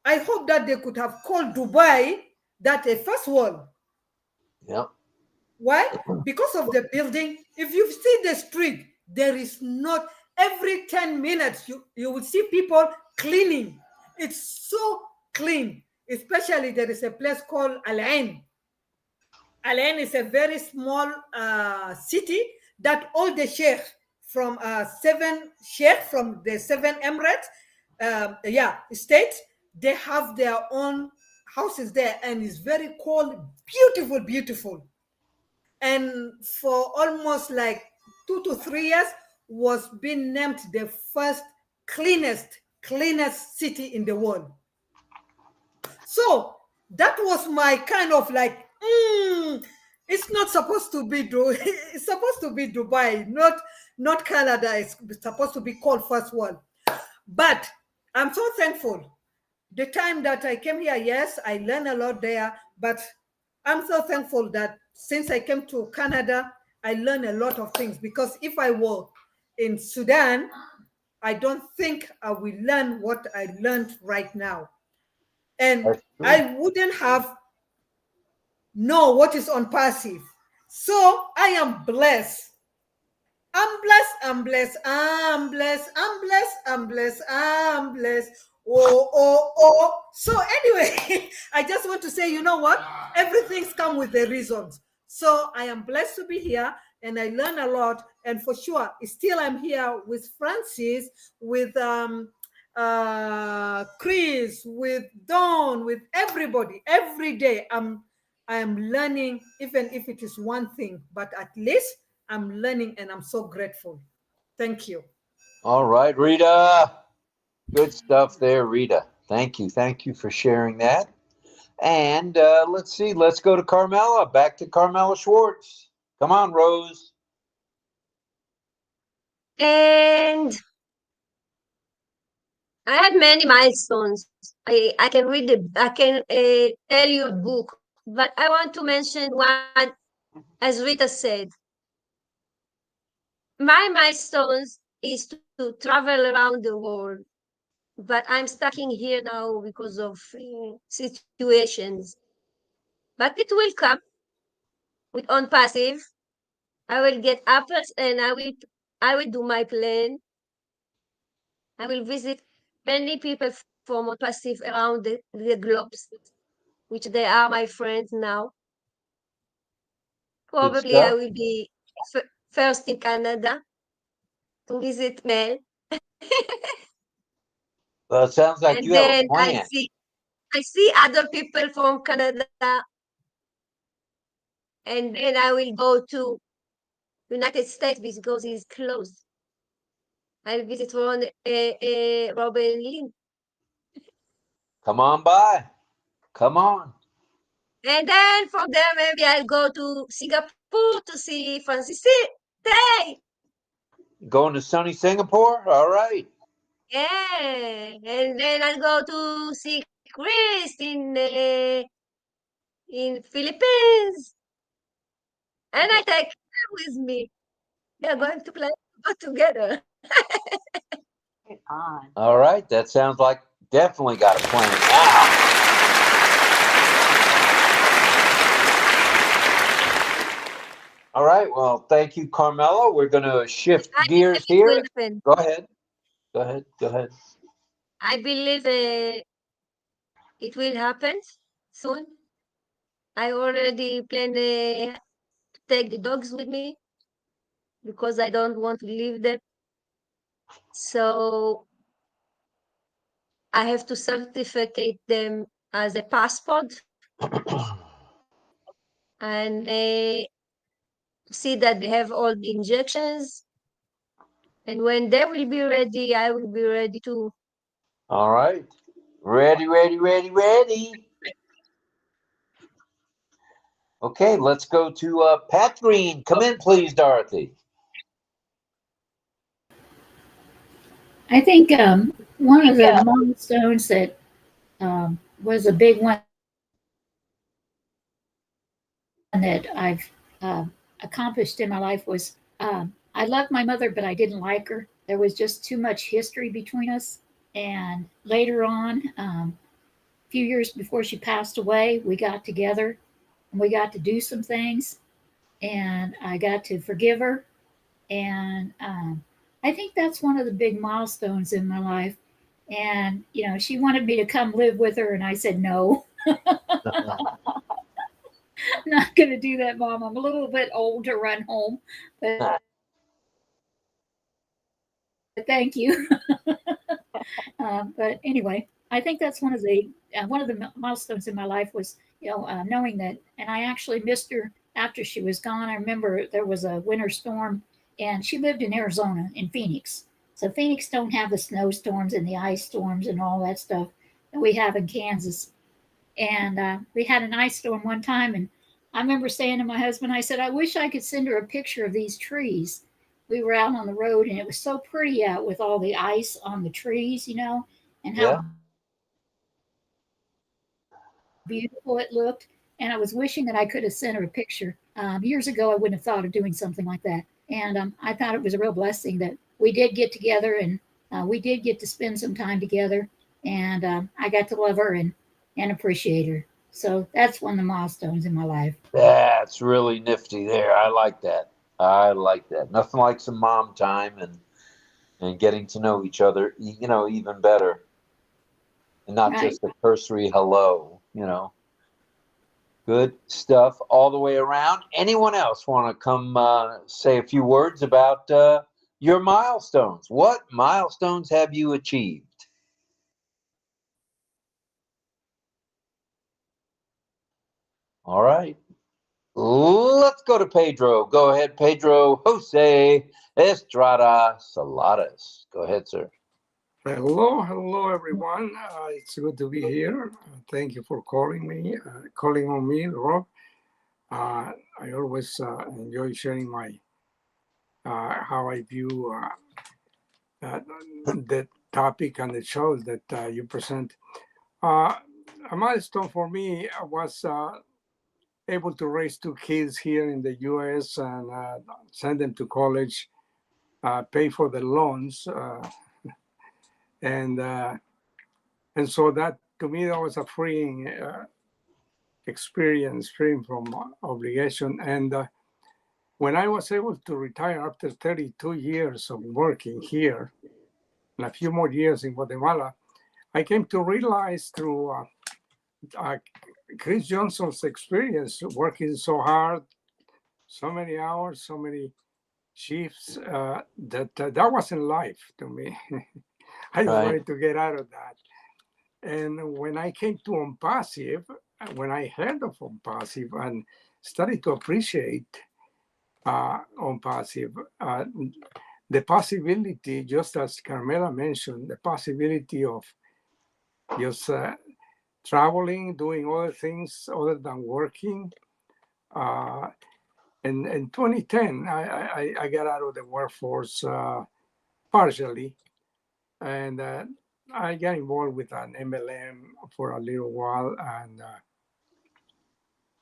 I hope that they could have called Dubai that a first world. Yep. Why? Because of the building. If you see the street, there is not, every 10 minutes, you will see people cleaning. It's so clean. Especially there is a place called Al Ain. Al Ain is a very small city that all the sheikhs from 7 sheikhs from the 7 emirates, states, they have their own houses there, and it's very cold, beautiful. And for almost like 2 to 3 years, was being named the first cleanest city in the world. So that was my kind of like, it's not supposed to be it's supposed to be Dubai, not Canada. It's supposed to be called first world. But I'm so thankful. The time that I came here, yes, I learned a lot there, but I'm so thankful that since I came to Canada, I learned a lot of things, because if I were in Sudan, I don't think I will learn what I learned right now. And I wouldn't have know what is on passive. So I am blessed. I'm blessed, I'm blessed, I'm blessed, I'm blessed, I'm blessed, I'm blessed. Oh. So anyway, I just want to say, you know what? Everything's come with the reasons. So I am blessed to be here, and I learn a lot. And for sure, still I'm here with Francis, with Chris, with Dawn, with everybody. Every day I am learning, even if it is one thing, but at least I'm learning, and I'm so grateful. Thank you. All right, Rita. Good stuff there, Rita. Thank you. Thank you for sharing that. And let's see. Let's go to Carmela. Back to Carmela Schwartz. Come on, Rose. And I had many milestones. I can read I can tell you a book, but I want to mention one, as Rita said. My milestones is to travel around the world, but I'm stuck in here now because of situations. But it will come with on passive. I will get apples, and I will do my plan. I will visit many people from on passive around the globes, which they are my friends now. Probably I will be first in Canada to visit Mel. Well, it sounds like And you have a then plan. I see other people from Canada, and then I will go to United States because it's close. I'll visit Robin Lynn. Come on by. Come on. And then from there, maybe I'll go to Singapore to see Francis Day. Going to sunny Singapore? All right. Yeah. And then I'll go to see Chris in Philippines. And I take her with me. They're going to play together. All right. That sounds like definitely got a plan now. All right. Well, thank you, Carmela. We're going to shift gears here. Go ahead. Go ahead. Go ahead. I believe it will happen soon. I already planned to take the dogs with me because I don't want to leave them. So I have to certificate them as a passport and see that they have all the injections. And when they will be ready, I will be ready too. All right. Ready, ready, ready, ready. Okay, let's go to Pat Green. Come in, please, Dorothy. I think one of the milestones that was a big one that I've accomplished in my life was I loved my mother, but I didn't like her. There was just too much history between us. And later on, a few years before she passed away, we got together and we got to do some things. And I got to forgive her. And I think that's one of the big milestones in my life. And, you know, she wanted me to come live with her, and I said no. I'm not going to do that, Mom. I'm a little bit old to run home, but thank you. But anyway, I think that's one of the milestones in my life was, you know, knowing that. And I actually missed her after she was gone. I remember there was a winter storm and she lived in Arizona, in Phoenix. So Phoenix don't have the snowstorms and the ice storms and all that stuff that we have in Kansas. And we had an ice storm one time, and I remember saying to my husband, I said, I wish I could send her a picture of these trees. We were out on the road, and it was so pretty out with all the ice on the trees, you know, and how beautiful it looked. And I was wishing that I could have sent her a picture. Years ago, I wouldn't have thought of doing something like that. And I thought it was a real blessing that we did get together, and we did get to spend some time together. And I got to love her and appreciate her. So that's one of the milestones in my life. That's really nifty there. I like that. I like that. Nothing like some mom time and getting to know each other, you know, even better. And not just a cursory hello, you know. Good stuff all the way around. Anyone else want to come say a few words about your milestones? What milestones have you achieved? All right. Let's go to Pedro. Go ahead, Pedro Jose Estrada Saladas. Go ahead, sir. Hello, everyone. It's good to be here. Thank you for calling on me, Rob. I always enjoy sharing my how I view the topic and the shows that you present. A milestone for me was able to raise 2 kids here in the U.S. and send them to college, pay for the loans, and so that, to me, that was a freeing experience, freeing from obligation. And when I was able to retire after 32 years of working here and a few more years in Guatemala, I came to realize through Chris Johnson's experience, working so hard, so many hours, so many shifts, that wasn't life to me. I wanted to get out of that. And when I came to 𝗪𝗵𝘁, when I heard of 𝗪𝗵𝘁 and started to appreciate 𝗪𝗵𝘁, the possibility, just as Carmela mentioned, the possibility of just traveling, doing other things other than working. And in 2010, I got out of the workforce partially, and I got involved with an MLM for a little while,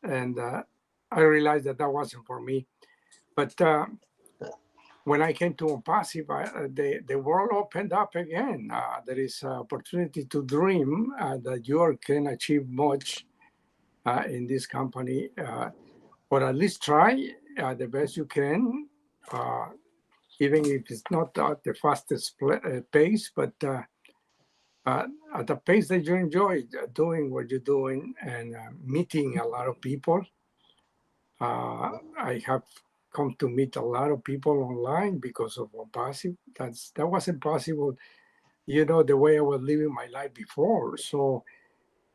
and I realized that wasn't for me. But when I came to 𝗪𝗵𝘁, the world opened up again. There is opportunity to dream that you can achieve much in this company, or at least try the best you can, even if it's not at the fastest pace, but at the pace that you enjoy doing what you're doing and meeting a lot of people. I have come to meet a lot of people online because of 𝗪𝗵𝘁. That wasn't possible, you know, the way I was living my life before. So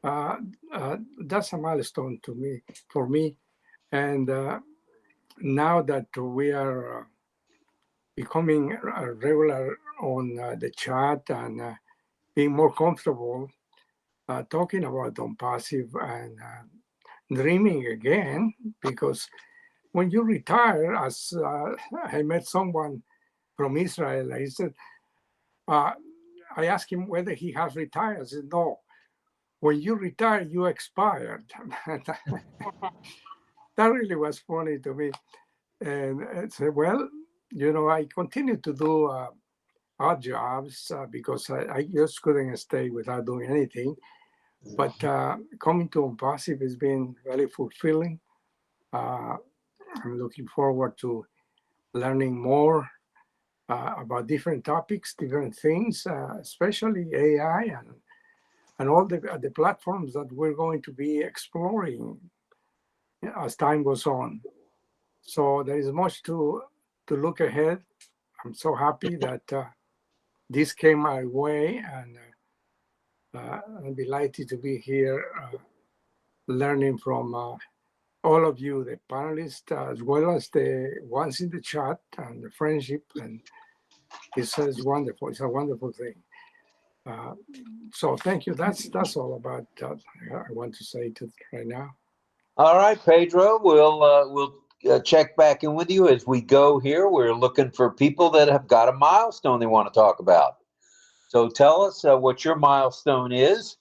that's a milestone for me. And now that we are becoming regular on the chat and being more comfortable talking about 𝗪𝗵𝘁 and dreaming again, because when you retire, as I met someone from Israel, I said, I asked him whether he has retired. I said, no, when you retire, you expired. That really was funny to me. And I said, well, you know, I continue to do odd jobs because I just couldn't stay without doing anything. But coming to 𝗪𝗵𝘁 has been very fulfilling. I'm looking forward to learning more about different topics, different things, especially AI and all the platforms that we're going to be exploring as time goes on. So there is much to look ahead. I'm so happy that this came my way, and I'm delighted to be here learning from all of you, the panelists, as well as the ones in the chat, and the friendship, and it's wonderful. It's a wonderful thing. So thank you. That's all about I want to say to right now. All right, Pedro, we'll check back in with you as we go here. We're looking for people that have got a milestone they want to talk about. So tell us what your milestone is.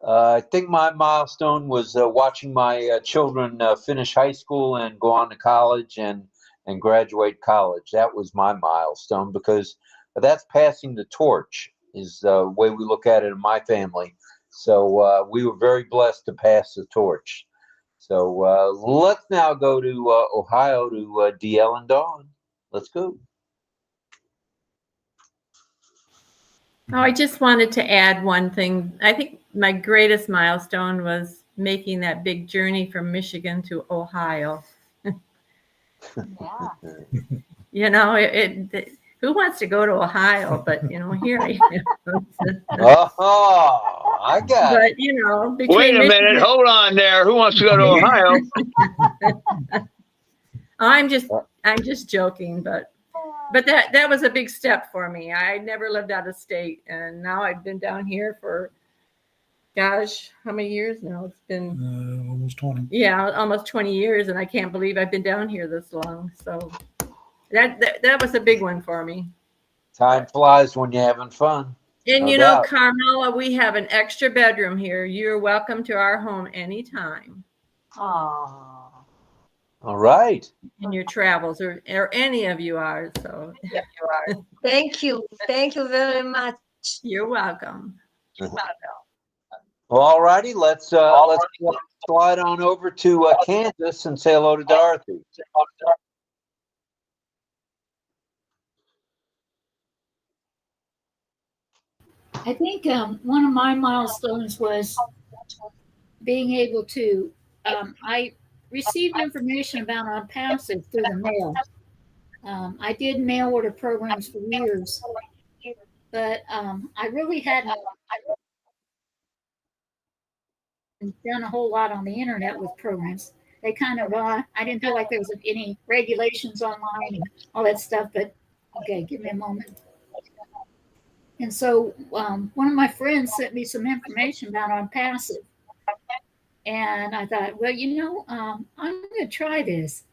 I think my milestone was watching my children finish high school and go on to college and graduate college. That was my milestone, because that's passing the torch, is the way we look at it in my family. So we were very blessed to pass the torch. So let's now go to Ohio to DL and Dawn. Let's go. Oh, I just wanted to add one thing. I think my greatest milestone was making that big journey from Michigan to Ohio. Yeah. You know, who wants to go to Ohio? But, you know, here I am. Oh, I got it. But, you know, Wait a minute. Hold on there. Who wants to go to Ohio? I'm just joking, but that was a big step for me. I never lived out of state, and now I've been down here for, gosh, how many years now? It's been almost 20. Yeah, almost 20 years, and I can't believe I've been down here this long. So that was a big one for me. Time flies when you're having fun. And No you know, doubt. Carmela, we have an extra bedroom here. You're welcome to our home anytime. Oh. All right. In your travels, or any of you are. So Thank you. Thank you very much. You're welcome. Well, all righty. Let's slide on over to Kansas and say hello to Dorothy. I think one of my milestones was being able to, I received information about OnPassive through the mail. I did mail order programs for years, but I really hadn't done a whole lot on the internet with programs. They kind of, I didn't feel like there was any regulations online and all that stuff, but okay, give me a moment. And so one of my friends sent me some information about OnPassive. And I thought, well, you know, I'm going to try this.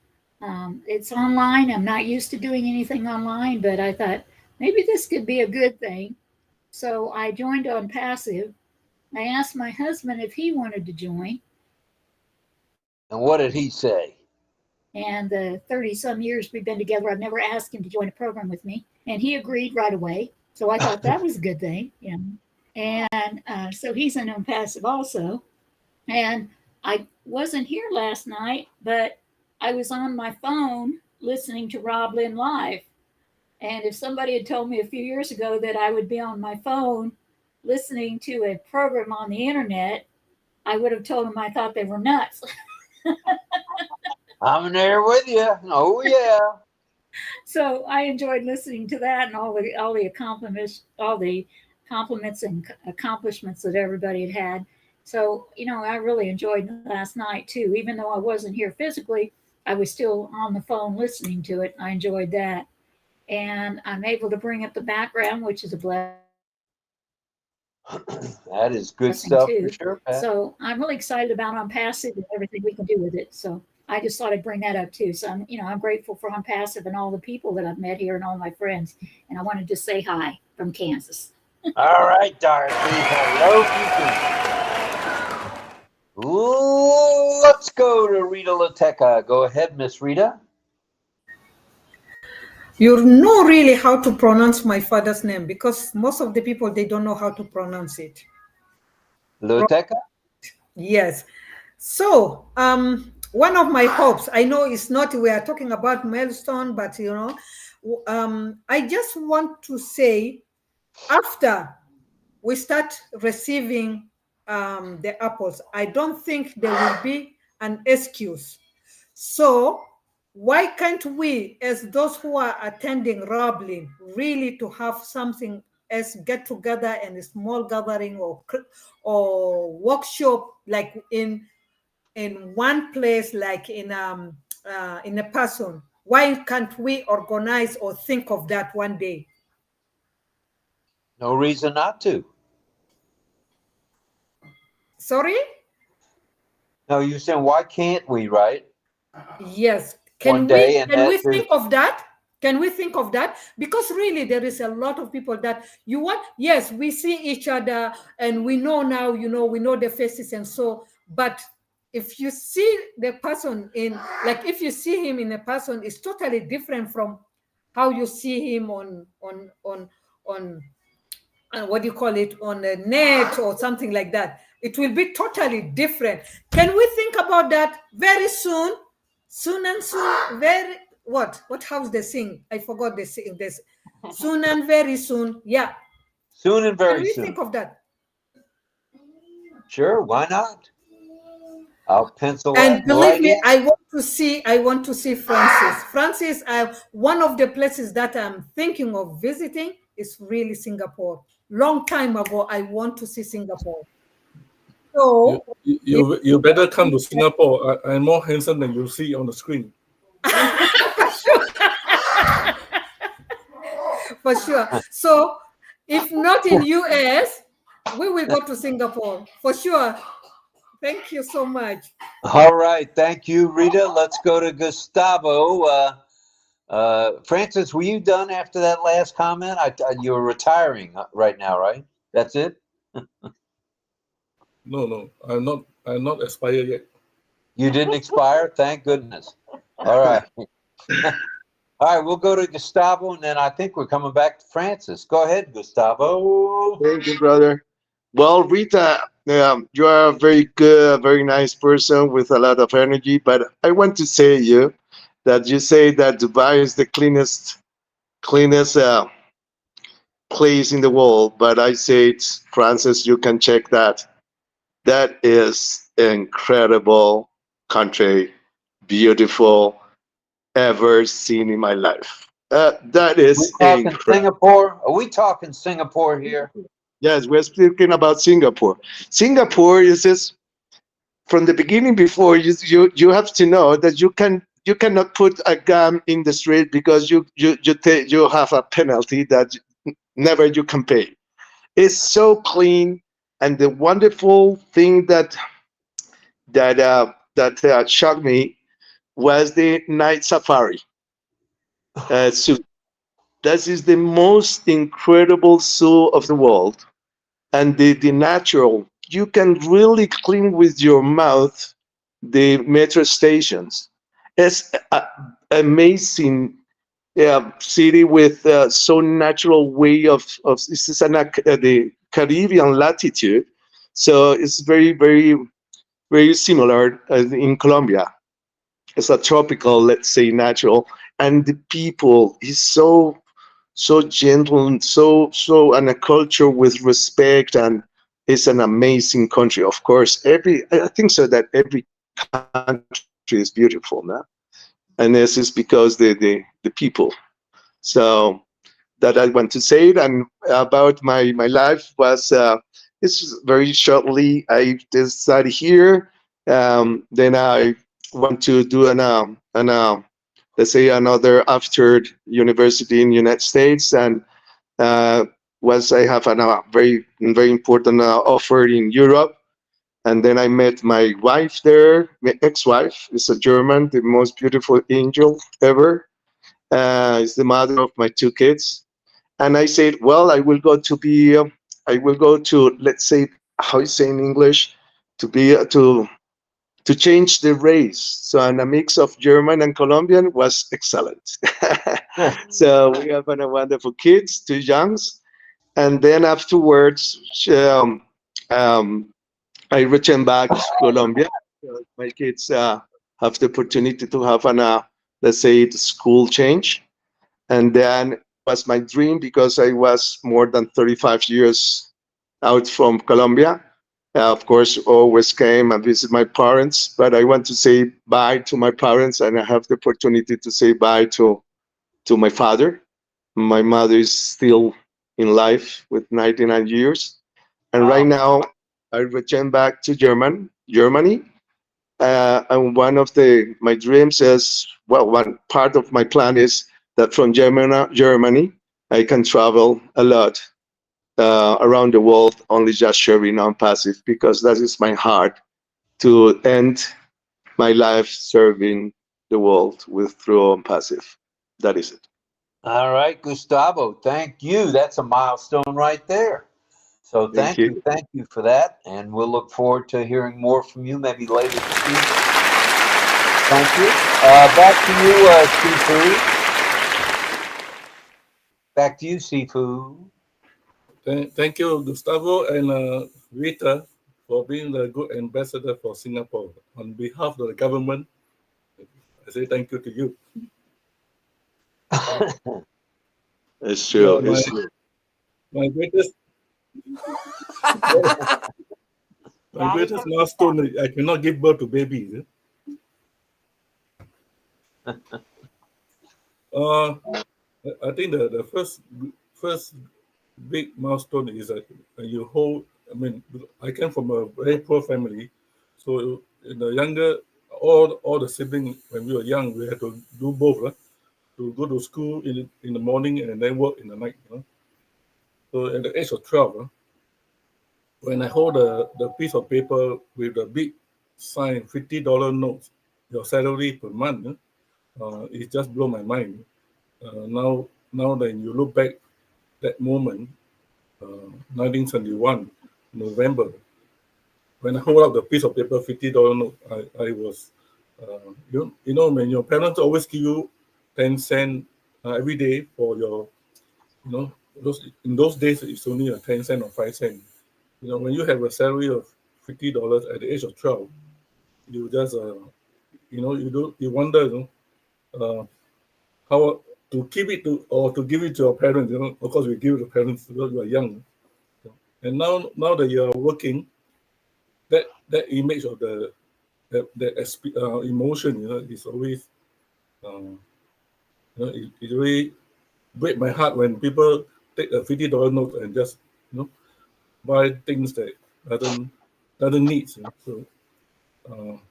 It's online. I'm not used to doing anything online, but I thought maybe this could be a good thing. So I joined OnPassive. I asked my husband if he wanted to join. And what did he say? And the 30-some years we've been together, I've never asked him to join a program with me. And he agreed right away. So I thought that was a good thing. You know? And so he's in OnPassive also. And I wasn't here last night, but I was on my phone listening to Rob Lynn live. And if somebody had told me a few years ago that I would be on my phone listening to a program on the internet, I would have told them I thought they were nuts. I'm there with you. Oh, yeah. So I enjoyed listening to that and all the compliments and accomplishments that everybody had. So, you know, I really enjoyed last night too. Even though I wasn't here physically, I was still on the phone listening to it. I enjoyed that. And I'm able to bring up the background, which is a blessing. That is good stuff too. for sure, Pat. So I'm really excited about OnPassive and everything we can do with it. So I just thought I'd bring that up too. So I'm grateful for OnPassive and all the people that I've met here and all my friends. And I wanted to say hi from Kansas. All right, Dorothy. Hello, people. Let's go to Rita Lateca. Go ahead, Miss Rita. You know really how to pronounce my father's name, because most of the people, they don't know how to pronounce it. Lateca? Yes. So one of my hopes, I know it's not, we are talking about milestone, but you know, I just want to say, after we start receiving the apples, I don't think there will be an excuse. So why can't we, as those who are attending Rob Lynn, really to have something as get together and a small gathering or workshop, like in in one place, like in a person? Why can't we organize or think of that one day? No reason not to. Sorry? No, you said why can't we, right? Yes. One day, and Can we that think of that? Can we think of that? Because really there is a lot of people that you want. Yes, we see each other and we know now, we know the faces and so, but if you see the person if you see him in a person, it's totally different from how you see him on what do you call it, on the net or something like that. It will be totally different. Can we think about that very soon? Soon and soon, very what house they sing? I forgot they sing this. Soon and very soon. Yeah. Soon and very Can we soon. think of that? Sure, why not? I'll pencil And that. believe me, I want to see Francis. Francis, one of the places that I'm thinking of visiting is really Singapore. Long time ago, I want to see Singapore. So you better come to Singapore. I'm more handsome than you see on the screen. For sure. So if not in US, we will go to Singapore for sure. Thank you so much. All right, thank you, Rita. Let's go to Gustavo. Francis, were you done after that last comment? You were retiring right now, right? That's it? No, I'm not expired yet. You didn't expire? Thank goodness. All right. All right, we'll go to Gustavo, and then I think we're coming back to Francis. Go ahead, Gustavo. Thank you, brother. Well, Rita, you are a very good, very nice person with a lot of energy, but I want to say that you say that Dubai is the cleanest place in the world, but I say it's Francis, you can check that. That is incredible country, beautiful, ever seen in my life. That is incredible. Singapore? Are we talking Singapore here? Yes, we're speaking about Singapore. Singapore is just from the beginning. Before you have to know that you cannot put a gum in the street because you have a penalty that never you can pay. It's so clean, and the wonderful thing that shocked me was the night safari. So that is the most incredible zoo of the world, and the natural. You can really clean with your mouth the metro stations. It's an amazing city with so natural way of this is the Caribbean latitude, so it's very very similar in Colombia. It's a tropical, let's say, natural, and the people is so gentle and so and a culture with respect, and it's an amazing country. Of course, I think so that every country is beautiful now, and this is because the people. So that I want to say it. And about my life was it's very shortly. I decided here. Then I want to do let's say another after university in the United States, and was I have a very important offer in Europe. And then I met my wife there. My ex-wife is a German, the most beautiful angel ever. Is the mother of my two kids. And I said, well, I will go to, let's say, how you say in English, to change the race. So, and a mix of German and Colombian was excellent. So we have a wonderful kids, two youngs. And then afterwards, I returned back to Colombia. My kids have the opportunity to have let's say, school change. And then it was my dream, because I was more than 35 years out from Colombia. Of course, always came and visit my parents, but I want to say bye to my parents, and I have the opportunity to say bye to my father. My mother is still in life with 99 years. And right now, I returned back to Germany. And one of my dreams is, well, one part of my plan is that from Germany, I can travel a lot around the world, only just sharing non-passive, because that is my heart, to end my life serving the world through on-passive. That is it. All right, Gustavo, thank you. That's a milestone right there. So thank you for that, and we'll look forward to hearing more from you maybe later this evening. Thank you. Back to you, 𝗪𝗵𝘁. Back to you, 𝗪𝗵𝘁. Thank you, Gustavo and Rita, for being the good ambassador for Singapore. On behalf of the government, I say thank you to you. It's true. It's true. My greatest milestone, I cannot give birth to babies. I think the first big milestone is that you hold. I mean, I came from a very poor family, so in the younger, all the siblings when we were young, we had to do both, to go to school in the morning and then work in the night. So at the age of 12, when I hold the piece of paper with the big sign, $50 notes, your salary per month, it just blew my mind. Now that you look back, that moment, 1971, November, when I hold up the piece of paper, $50 note, I was, you know, when your parents always give you 10 cents every day for your, in those days, it's only a 10 cent or 5 cent. When you have a salary of $50 at the age of 12, you just, you wonder, how to keep it or to give it to your parents. Of course, we give it to parents because you are young. And now that you are working, that image of the emotion, is always, it really breaks my heart when people take a $50 note and just, buy things that doesn't need. So,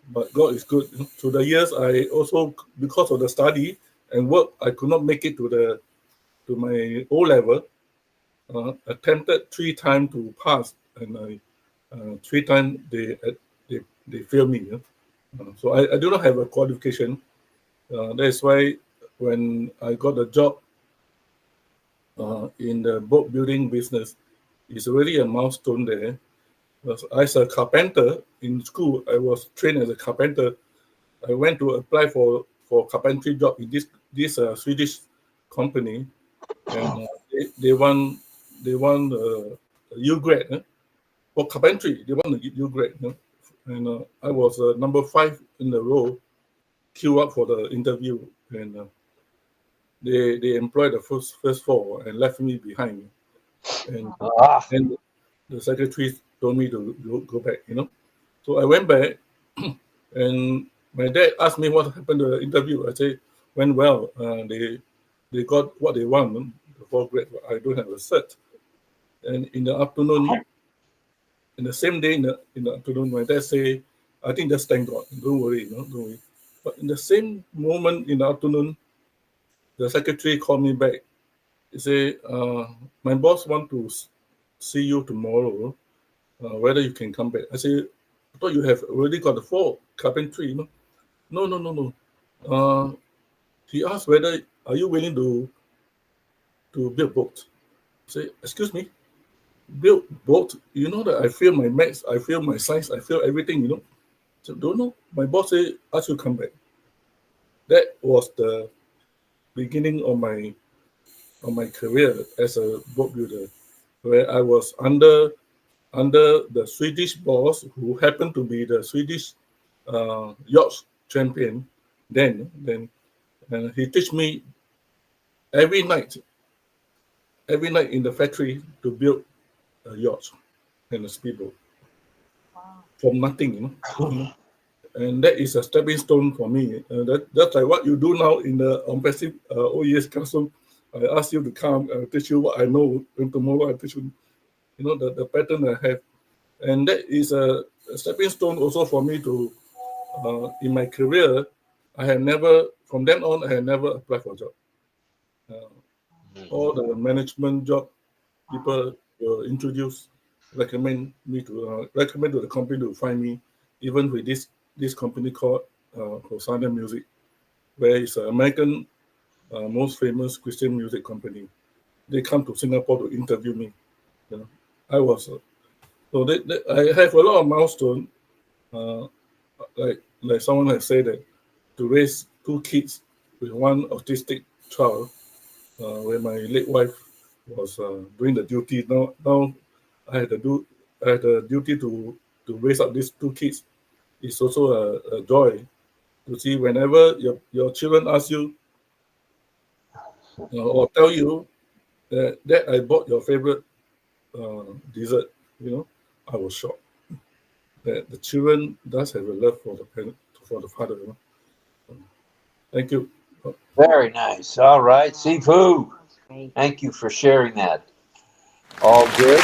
but God is good. Through the years, I also, because of the study and work, I could not make it to my O level. Attempted 3 times to pass, and 3 times they failed me. So I do not have a qualification. That's why when I got a job in the boat building business, it's really a milestone there. As a carpenter in school, I was trained as a carpenter. I went to apply for carpentry job in this Swedish company, and they won U grade for carpentry. They won the U grade, and I was number 5 in the row, queue up for the interview, and they employed the first 4 and left me behind, and the secretary told me to go back. So I went back, and my dad asked me what happened to the interview. I said went well. They got what they want, the 4th grade. I don't have a cert. And in the afternoon, in the same day in the afternoon, my dad say, I think just thank God. Don't worry, don't worry. But in the same moment in the afternoon, the secretary called me back. He said, my boss want to see you tomorrow, whether you can come back. I said, I thought you have already got the 4 carpentry. No. He asked whether are you willing to build boat. I say, excuse me, build boat? You know that I fail my maths, I fail my science, I fail everything. So don't know. My boss said, ask you come back. That was the beginning of my career as a boat builder, where I was under the Swedish boss, who happened to be the Swedish yacht champion then, and he teach me every night in the factory to build a yacht and a speedboat from nothing, and that is a stepping stone for me. That's like what you do now in the on-passive OES classroom. I ask you to come, teach you what I know, and tomorrow I teach you, the pattern I have. And that is a stepping stone also for me to in my career, I had never, from then on, I had never applied for a job. All the management job, people will introduce, recommend to the company to find me, even with this company called 𝗪𝗪𝘂𝗶𝗀, where it's an American most famous Christian music company. They come to Singapore to interview me. You know, I was so I have a lot of milestones. Like someone has said that to raise 2 kids with 1 autistic child, when my late wife was doing the duty. Now I had the duty to raise up these 2 kids. It's also a joy to see whenever your children ask you or tell you that I bought your favorite dessert. You know, I was shocked that the children does have a love for the parent, for the father. You know? Thank you. Very nice. All right, Sifu. Great. Thank you for sharing that. All good.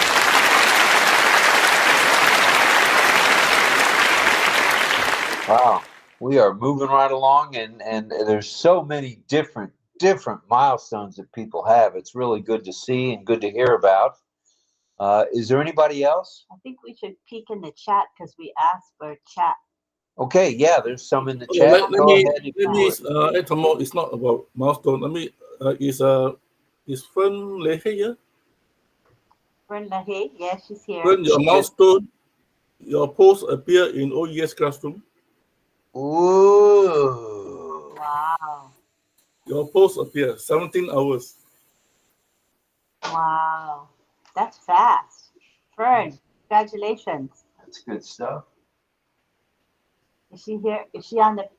Wow, we are moving right along, and there's so many different milestones that people have. It's really good to see and good to hear about. Is there anybody else? I think we should peek in the chat because we asked for chat. Okay, yeah, there's some in the chat. Let Go me ahead. add some more. It's not about milestone. Is 𝗪𝗪𝘂𝗶𝗀 here? 𝗪𝗪𝘂𝗶𝗀𝗪, yes, she's here. When your milestone, your post appear in OES classroom. Ooh. Wow. Your post appear 17 hours. Wow. That's fast. Fern, congratulations. That's good stuff. Is she here? She's on the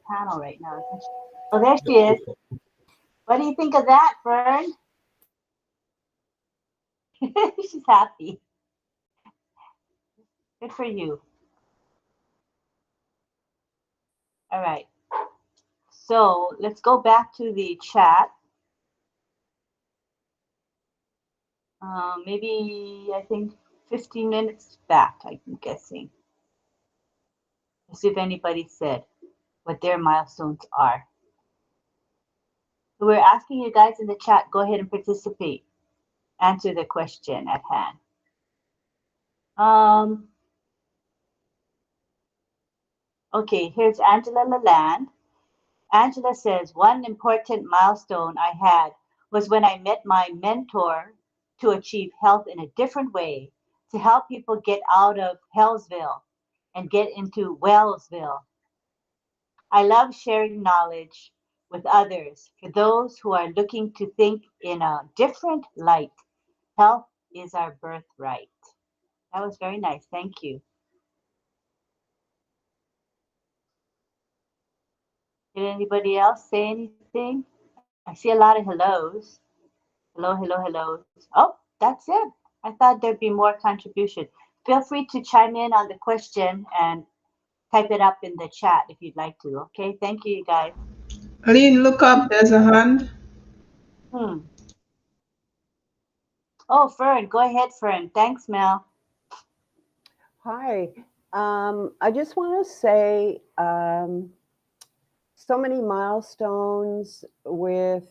panel right now, isn't she? Oh, there she is. What do you think of that, Fern? She's happy. Good for you. All right. So let's go back to the chat. Maybe I think 15 minutes back, I'm guessing. Let's see if anybody said what their milestones are. So we're asking you guys in the chat, go ahead and participate. Answer the question at hand. Okay, here's Angela Lalande. Angela says, one important milestone I had was when I met my mentor to achieve health in a different way, to help people get out of Hellsville and get into Wellsville. I love sharing knowledge with others for those who are looking to think in a different light. Health is our birthright. That was very nice. Thank you. Did anybody else say anything? I see a lot of hellos. Hello, hello, hello. Oh, that's it. I thought there'd be more contribution. Feel free to chime in on the question and type it up in the chat if you'd like to. Okay, thank you, you guys. Aline, look up. There's a hand. Oh, Fern, go ahead, Fern. Thanks, Mel. Hi. I just want to say so many milestones with,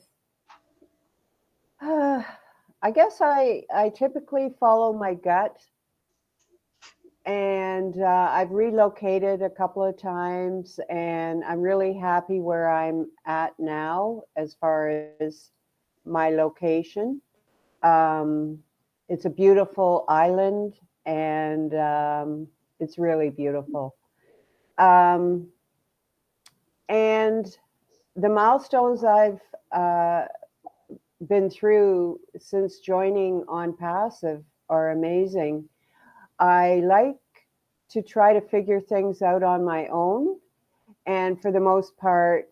I guess I typically follow my gut. And I've relocated a couple of times, and I'm really happy where I'm at now as far as my location. It's a beautiful island, and it's really beautiful. And the milestones I've been through since joining On Passive are amazing. I like to try to figure things out on my own. And for the most part,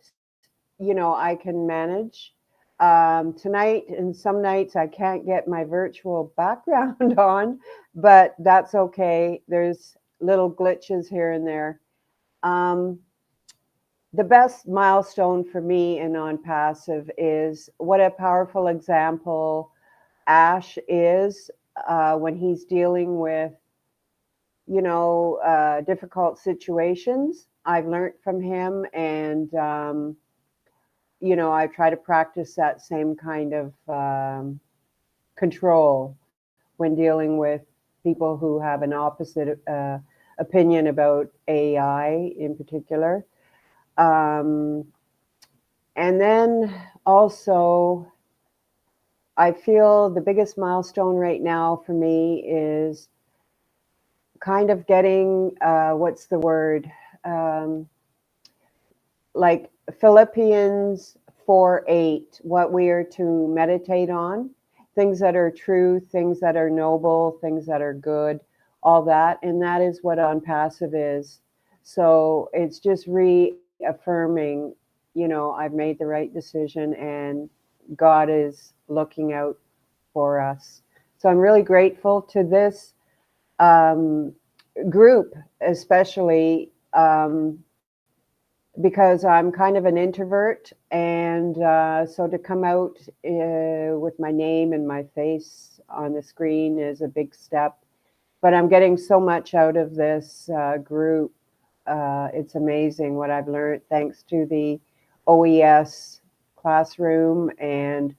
you know, I can manage. Tonight and some nights I can't get my virtual background on, but that's okay. There's little glitches here and there. The best milestone for me in On Passive is what a powerful example Ash is when he's dealing with, you know, difficult situations. I've learned from him, and you know, I try to practice that same kind of control when dealing with people who have an opposite opinion about AI in particular. And then also, I feel the biggest milestone right now for me is kind of getting, what's the word? Like Philippians 4:8, what we are to meditate on, things that are true, things that are noble, things that are good, all that. And that is what On Passive is. So it's just reaffirming, you know, I've made the right decision and God is looking out for us. So I'm really grateful to this group, especially because I'm kind of an introvert, and so to come out with my name and my face on the screen is a big step. But I'm getting so much out of this group. It's amazing what I've learned thanks to the OES classroom and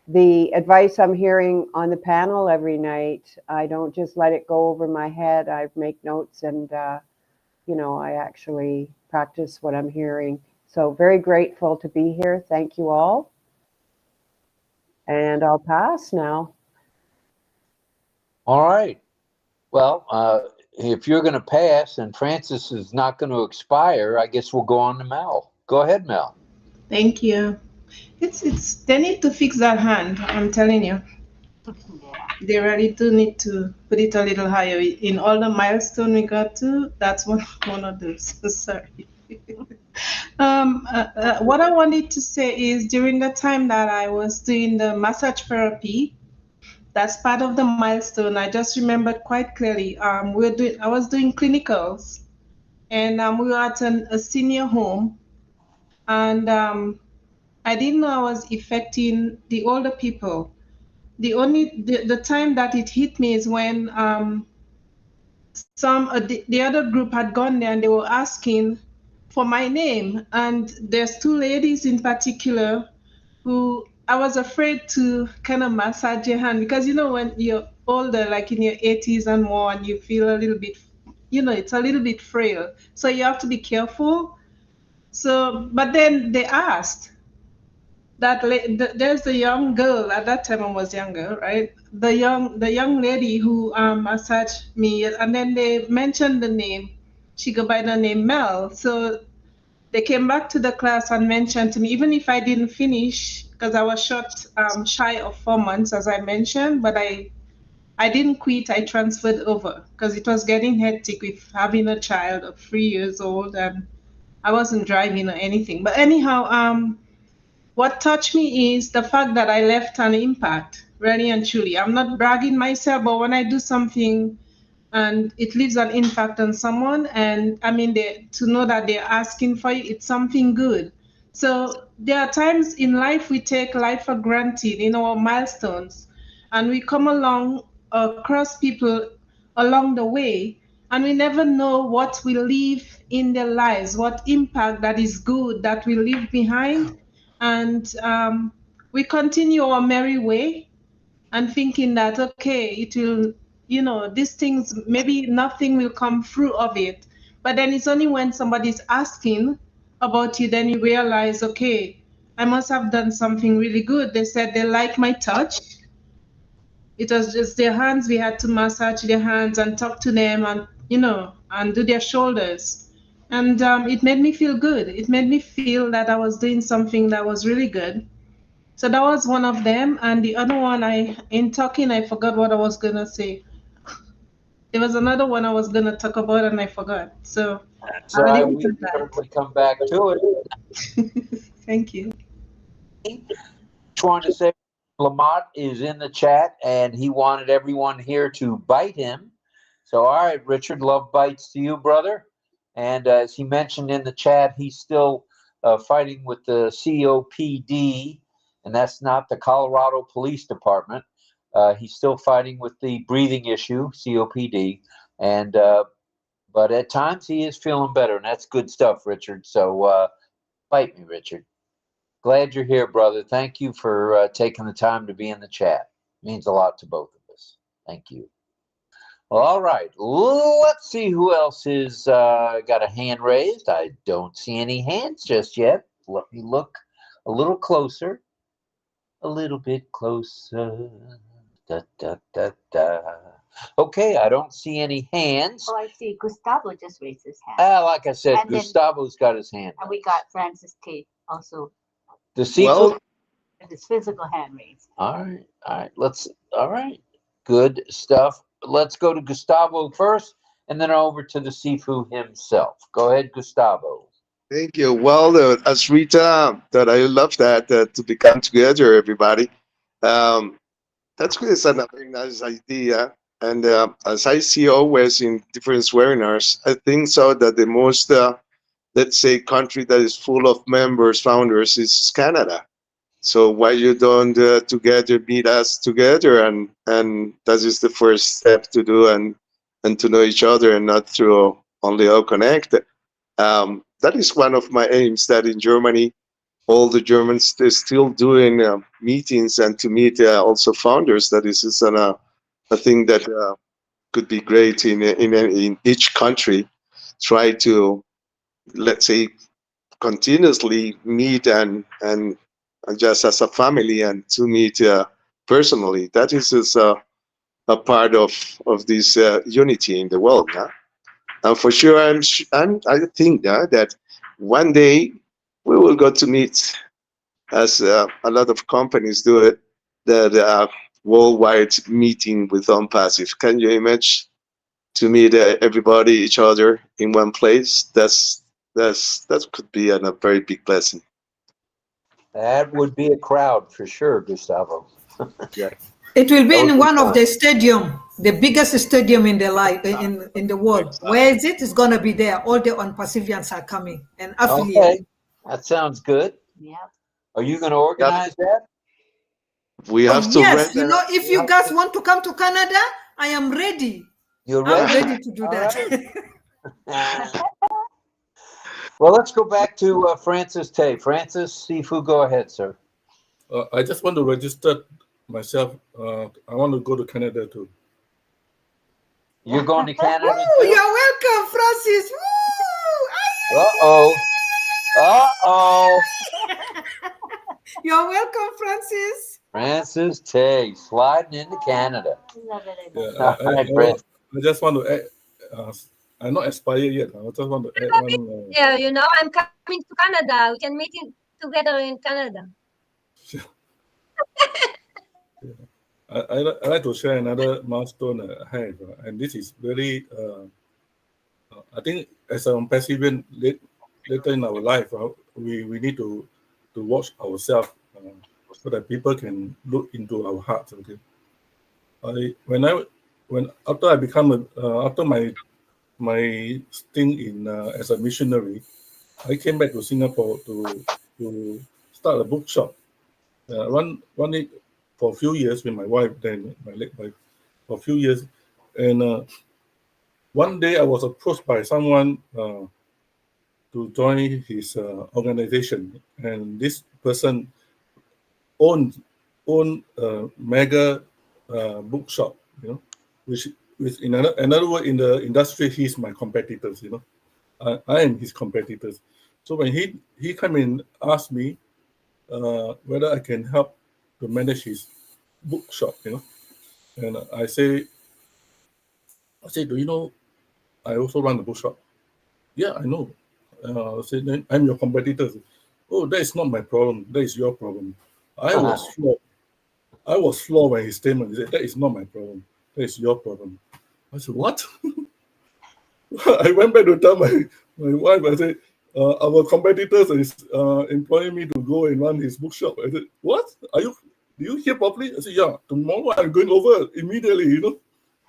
the advice I'm hearing on the panel every night. I don't just let it go over my head. I make notes and, you know, I actually practice what I'm hearing. So very grateful to be here. Thank you all. And I'll pass now. All right. Well, if you're going to pass and Francis is not going to expire, I guess we'll go on to Mel. Go ahead, Mel. Thank you. They need to fix that hand, I'm telling you. They really do need to put it a little higher. In all the milestone we got to, that's one of those. Sorry. What I wanted to say is during the time that I was doing the massage therapy, that's part of the milestone. I just remembered quite clearly. I was doing clinicals, and we were at a senior home, and I didn't know I was affecting the older people. The time that it hit me is when the other group had gone there and they were asking for my name, and there's two ladies in particular who I was afraid to kind of massage your hand, because you know when you're older, like in your 80s and more, and you feel a little bit, you know, it's a little bit frail, so you have to be careful. So, but then they asked that there's the young girl, at that time I was younger, right? The young lady who massaged me, and then they mentioned the name. She go by the name Mel. So they came back to the class and mentioned to me, even if I didn't finish, because I was shy of 4 months, as I mentioned, but I didn't quit. I transferred over because it was getting hectic with having a child of 3 years old, and I wasn't driving or anything. But anyhow, what touched me is the fact that I left an impact, really and truly. I'm not bragging myself, but when I do something and it leaves an impact on someone, and I mean, to know that they're asking for it, it's something good. So there are times in life we take life for granted, you know, our milestones, and we come along across people along the way, and we never know what we leave in their lives, what impact that is good that we leave behind. And we continue our merry way and thinking that, okay, it will, you know, these things, maybe nothing will come through of it. But then it's only when somebody's asking about you, then you realize, okay, I must have done something really good. They said they like my touch. It was just their hands. We had to massage their hands and talk to them and, you know, and do their shoulders. And it made me feel good. It made me feel that I was doing something that was really good. So that was one of them. And the other one, in talking, I forgot what I was going to say. There was another one I was going to talk about and I forgot. So That's all right. We can certainly come back to it. Thank you. Just wanted to say 𝗪𝗵𝘁 is in the chat and he wanted everyone here to bite him. So, all right, Richard, love bites to you, brother. And as he mentioned in the chat, he's still fighting with the COPD, and that's not the Colorado Police Department. He's still fighting with the breathing issue, COPD, and but at times he is feeling better, and that's good stuff, Richard. So fight me, Richard. Glad you're here, brother. Thank you for taking the time to be in the chat. It means a lot to both of us. Thank you. Well, all right, let's see who else has got a hand raised. I don't see any hands just yet. Let me look a little closer. A little bit closer. Da, da, da, da. Okay, I don't see any hands. Oh, I see. Gustavo just raised his hand. Like I said, And then- Gustavo's got his hand. And we got Francis Tate also. The sequel. Well, And his physical hand raised. All right. All right. Good stuff. Let's go to Gustavo first, and then over to the Sifu himself. Go ahead, Gustavo. thank you. Well, as Rita, that I love that to become together, everybody. That's good. It's a very nice idea. And as I see always in different webinars, I think so that the most, let's say, country that is full of members, founders, is Canada. So why you don't together meet us together, and that is the first step to do, and to know each other, and not through only all connected. That is one of my aims, that in Germany, all the Germans, they're still doing meetings, and to meet also founders. That is a thing that could be great in each country. Try to, let's say, continuously meet and just as a family, and to meet personally. That is a part of this unity in the world. And for sure, I think that one day we will go to meet, as a lot of companies do it, that worldwide meeting with OnPassive. Can you imagine to meet everybody, each other in one place? That could be a very big blessing. That would be a crowd for sure, Gustavo. Yeah. It will be in one of the stadium, the biggest stadium in the in the world. Where is it? It's gonna be there. All the OnPassivians are coming and affiliated. Okay, that sounds good. Yeah. Are you going to organize that? We have to. Yes, if you guys want to come to Canada, I am ready. You're I'm ready? ready to do that. Right. Well, let's go back to Francis Tate. Francis, Sifu, go ahead, sir. I just want to register myself. I want to go to Canada too. You're going to Canada Woo, too? you're welcome, Francis. Woo! Uh-oh. You're welcome, Francis. Francis Tate, sliding into Canada. Yeah, I just want to add, I'm not expired yet. I just want to add one. Yeah, I'm coming to Canada. We can meet together in Canada. I like to share another milestone I have, and this is very, I think as an OnPassivian later in our life, we need to watch ourselves so that people can look into our hearts. Okay, after I become after my stint in as a missionary, I came back to Singapore to start a bookshop. Run it for a few years with my wife, then my late wife, for a few years. And one day I was approached by someone to join his organization, and this person owned a mega bookshop, which in another word, in the industry, he's my competitors. I am his competitors. So when he came and asked me whether I can help to manage his bookshop, and I say, do you know I also run the bookshop? Yeah, I know. I said, then I'm your competitor. Oh, that is not my problem. That is your problem. I was floored. I was floored by his statement. He said, that is not my problem. That is your problem. I said, what? I went back to tell my wife. I said, our competitors is employing me to go and run his bookshop. I said, what? Do you hear properly? I said, yeah, tomorrow I'm going over immediately,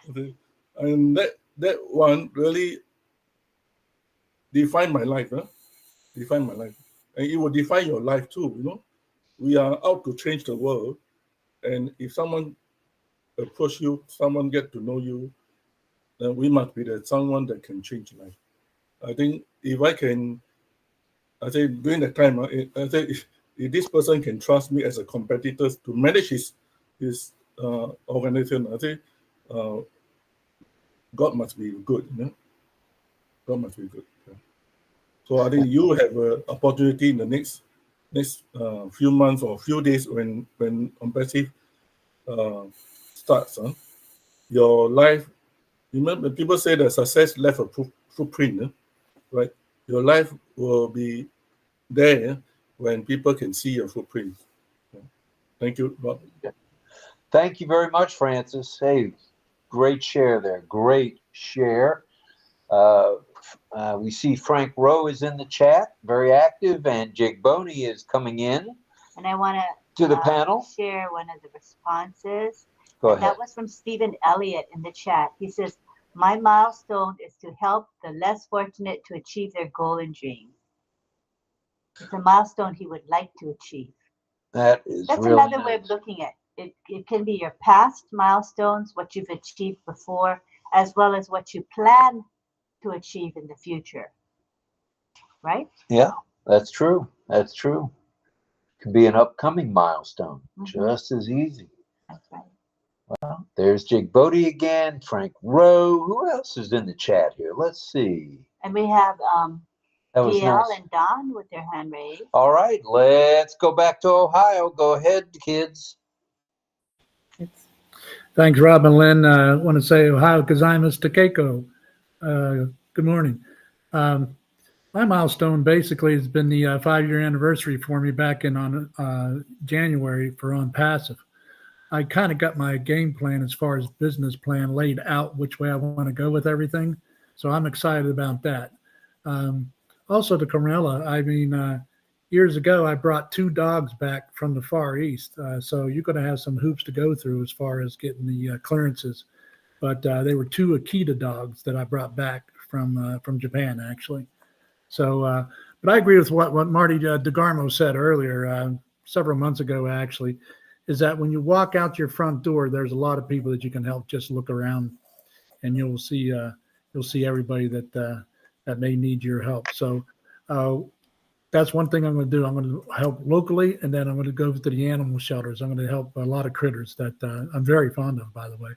Okay. And that one really defined my life, Defined my life. And it will define your life too, We are out to change the world. And if someone approach you, someone get to know you, we must be the someone that can change life. I think if I can, I say during that time, I say if this person can trust me as a competitor to manage his organization, I say God must be good. You know? God must be good. Yeah. So I think you have an opportunity in the next few months or few days when 𝗪𝗵𝘁 starts. Your life, remember people say that success left a footprint, right? Your life will be there when people can see your footprint. Thank you, Rob. Thank you very much, Francis. Hey, great share there. Great share. We see Frank Rowe is in the chat, very active, and 𝗪𝗵𝘁𝗂𝗍 is coming in. And I want to the panel. Share one of the responses. Go ahead. That was from Stephen Elliott in the chat. He says, "My milestone is to help the less fortunate to achieve their goal and dream." It's a milestone he would like to achieve. That's really another nice. way of looking at it. It can be your past milestones, what you've achieved before, as well as what you plan to achieve in the future. Right? Yeah, that's true. That's true. Could be an upcoming milestone, just as easy. That's right. Well, there's 𝗪𝗪𝘁𝗍𝗂𝗍 again, Frank Rowe. Who else is in the chat here? Let's see. And we have DL nice. and Don with their hand raised. All right, let's go back to Ohio. Go ahead, kids. Thanks, Rob and Lynn. I want to say Ohio 𝗪𝗫𝘁 good morning. My milestone basically has been the 5-year anniversary for me back in on January for 𝗪𝗵𝘁. I kind of got my game plan as far as business plan laid out, which way I want to go with everything. So I'm excited about that. Also to Camilla, I mean, years ago, I brought 2 dogs back from the Far East. So you're going to have some hoops to go through as far as getting the clearances. But they were 2 Akita dogs that I brought back from Japan, actually. So, but I agree with what Marty DeGarmo said earlier, several months ago, actually, is that when you walk out your front door, there's a lot of people that you can help. Just look around, and you'll see everybody that may need your help. So that's one thing I'm going to do. I'm going to help locally, and then I'm going to go to the animal shelters. I'm going to help a lot of critters that I'm very fond of, by the way.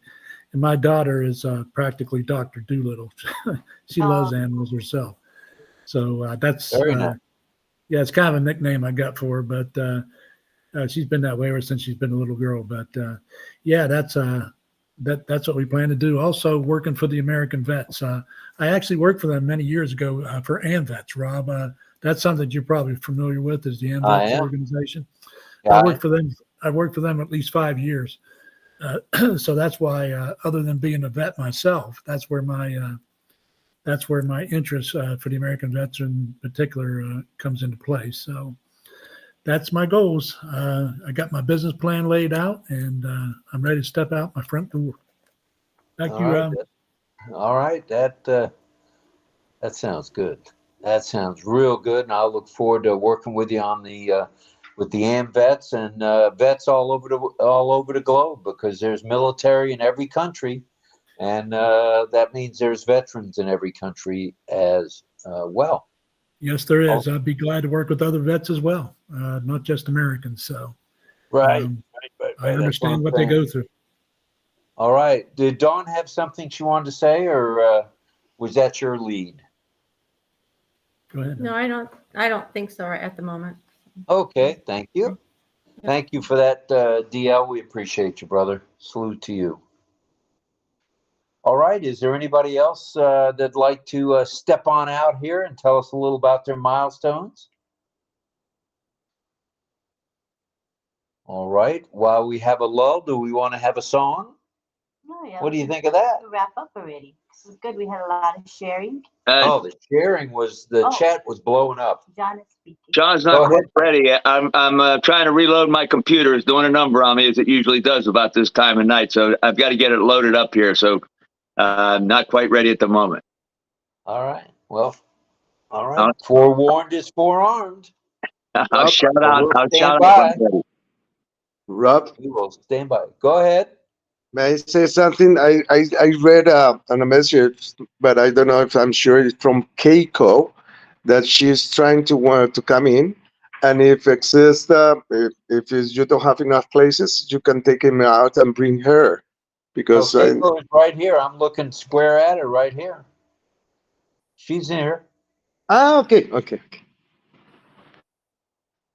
And my daughter is practically Dr. Doolittle. She loves animals herself. So that's nice. Yeah, it's kind of a nickname I got for her, but she's been that way ever since she's been a little girl. But yeah, that's what we plan to do. Also working for the American Vets. I actually worked for them many years ago for AMVETS, Rob. That's something that you're probably familiar with, is the AMVETS organization. Yeah, I worked for them at least 5 years. So that's why, other than being a vet myself, that's where my interest for the American Vets in particular comes into play. So that's my goals. I got my business plan laid out, and I'm ready to step out my front door. Thank you, Rob. All right, that sounds good. That sounds real good, and I'll look forward to working with you on the with the AMVETS and vets all over the globe, because there's military in every country, and that means there's veterans in every country as well. Yes, there is. I'd be glad to work with other vets as well, not just Americans. So, right. I understand what they go through. All right. Did Dawn have something she wanted to say, or was that your lead? Go ahead. No, I don't think so at the moment. Okay. Thank you. Thank you for that, DL. We appreciate you, brother. Salute to you. All right. Is there anybody else that'd like to step on out here and tell us a little about their milestones? All right. While we have a lull, do we want to have a song? Oh, yeah. What do you think of that? We'll wrap up already. This is good. We had a lot of sharing. The sharing was, chat was blowing up. John is speaking. John's not quite ready. I'm trying to reload my computer. It's doing a number on me, as it usually does about this time of night. So I've got to get it loaded up here. So I'm not quite ready at the moment. All right. Well, all right. Forewarned is forearmed. I'll shout out. I'll shout out. Rob, we will stand by. Go ahead. May I say something? I read on a message, but I don't know if I'm sure it's from Keiko, that she's trying to want to come in, and if exists, you don't have enough places, you can take him out and bring her, because Keiko is right here. I'm looking square at her right here. She's here. Okay.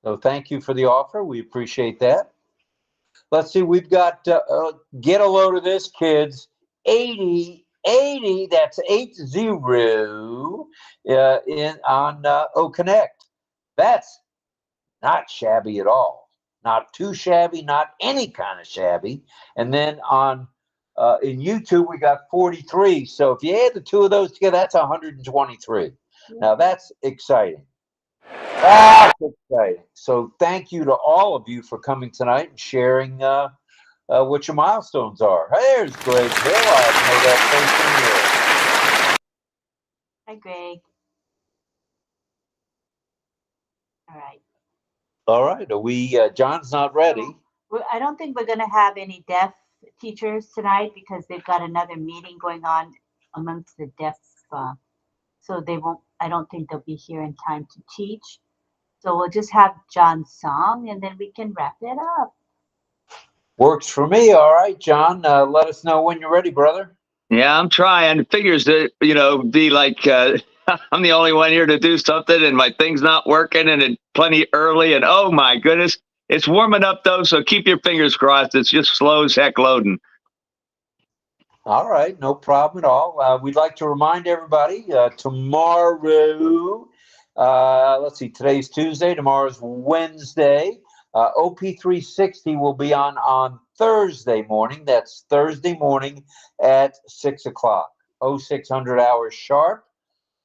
So thank you for the offer. We appreciate that. Let's see. We've got get a load of this, kids. 80. That's 80 in on O Connect. That's not shabby at all. Not too shabby. Not any kind of shabby. And then on in YouTube we got 43. So if you add the two of those together, that's 123. Now that's exciting. That's exciting. So thank you to all of you for coming tonight and sharing what your milestones are. There's Greg Hill. I know that person here. Hi, Greg. All right. All right. Are we? John's not ready. I don't think we're going to have any deaf teachers tonight because they've got another meeting going on amongst the deaf. So they won't. I don't think they'll be here in time to teach. So we'll just have John's song and then we can wrap it up. Works for me. All right, John. Let us know when you're ready, brother. Yeah, I'm trying. It figures that, be like I'm the only one here to do something and my thing's not working and it's plenty early. And oh my goodness, it's warming up though. So keep your fingers crossed. It's just slow as heck loading. All right. No problem at all. We'd like to remind everybody tomorrow. Let's see. Today's Tuesday. Tomorrow's Wednesday. OP360 will be on Thursday morning. That's Thursday morning at 6 o'clock. 0600 hours sharp.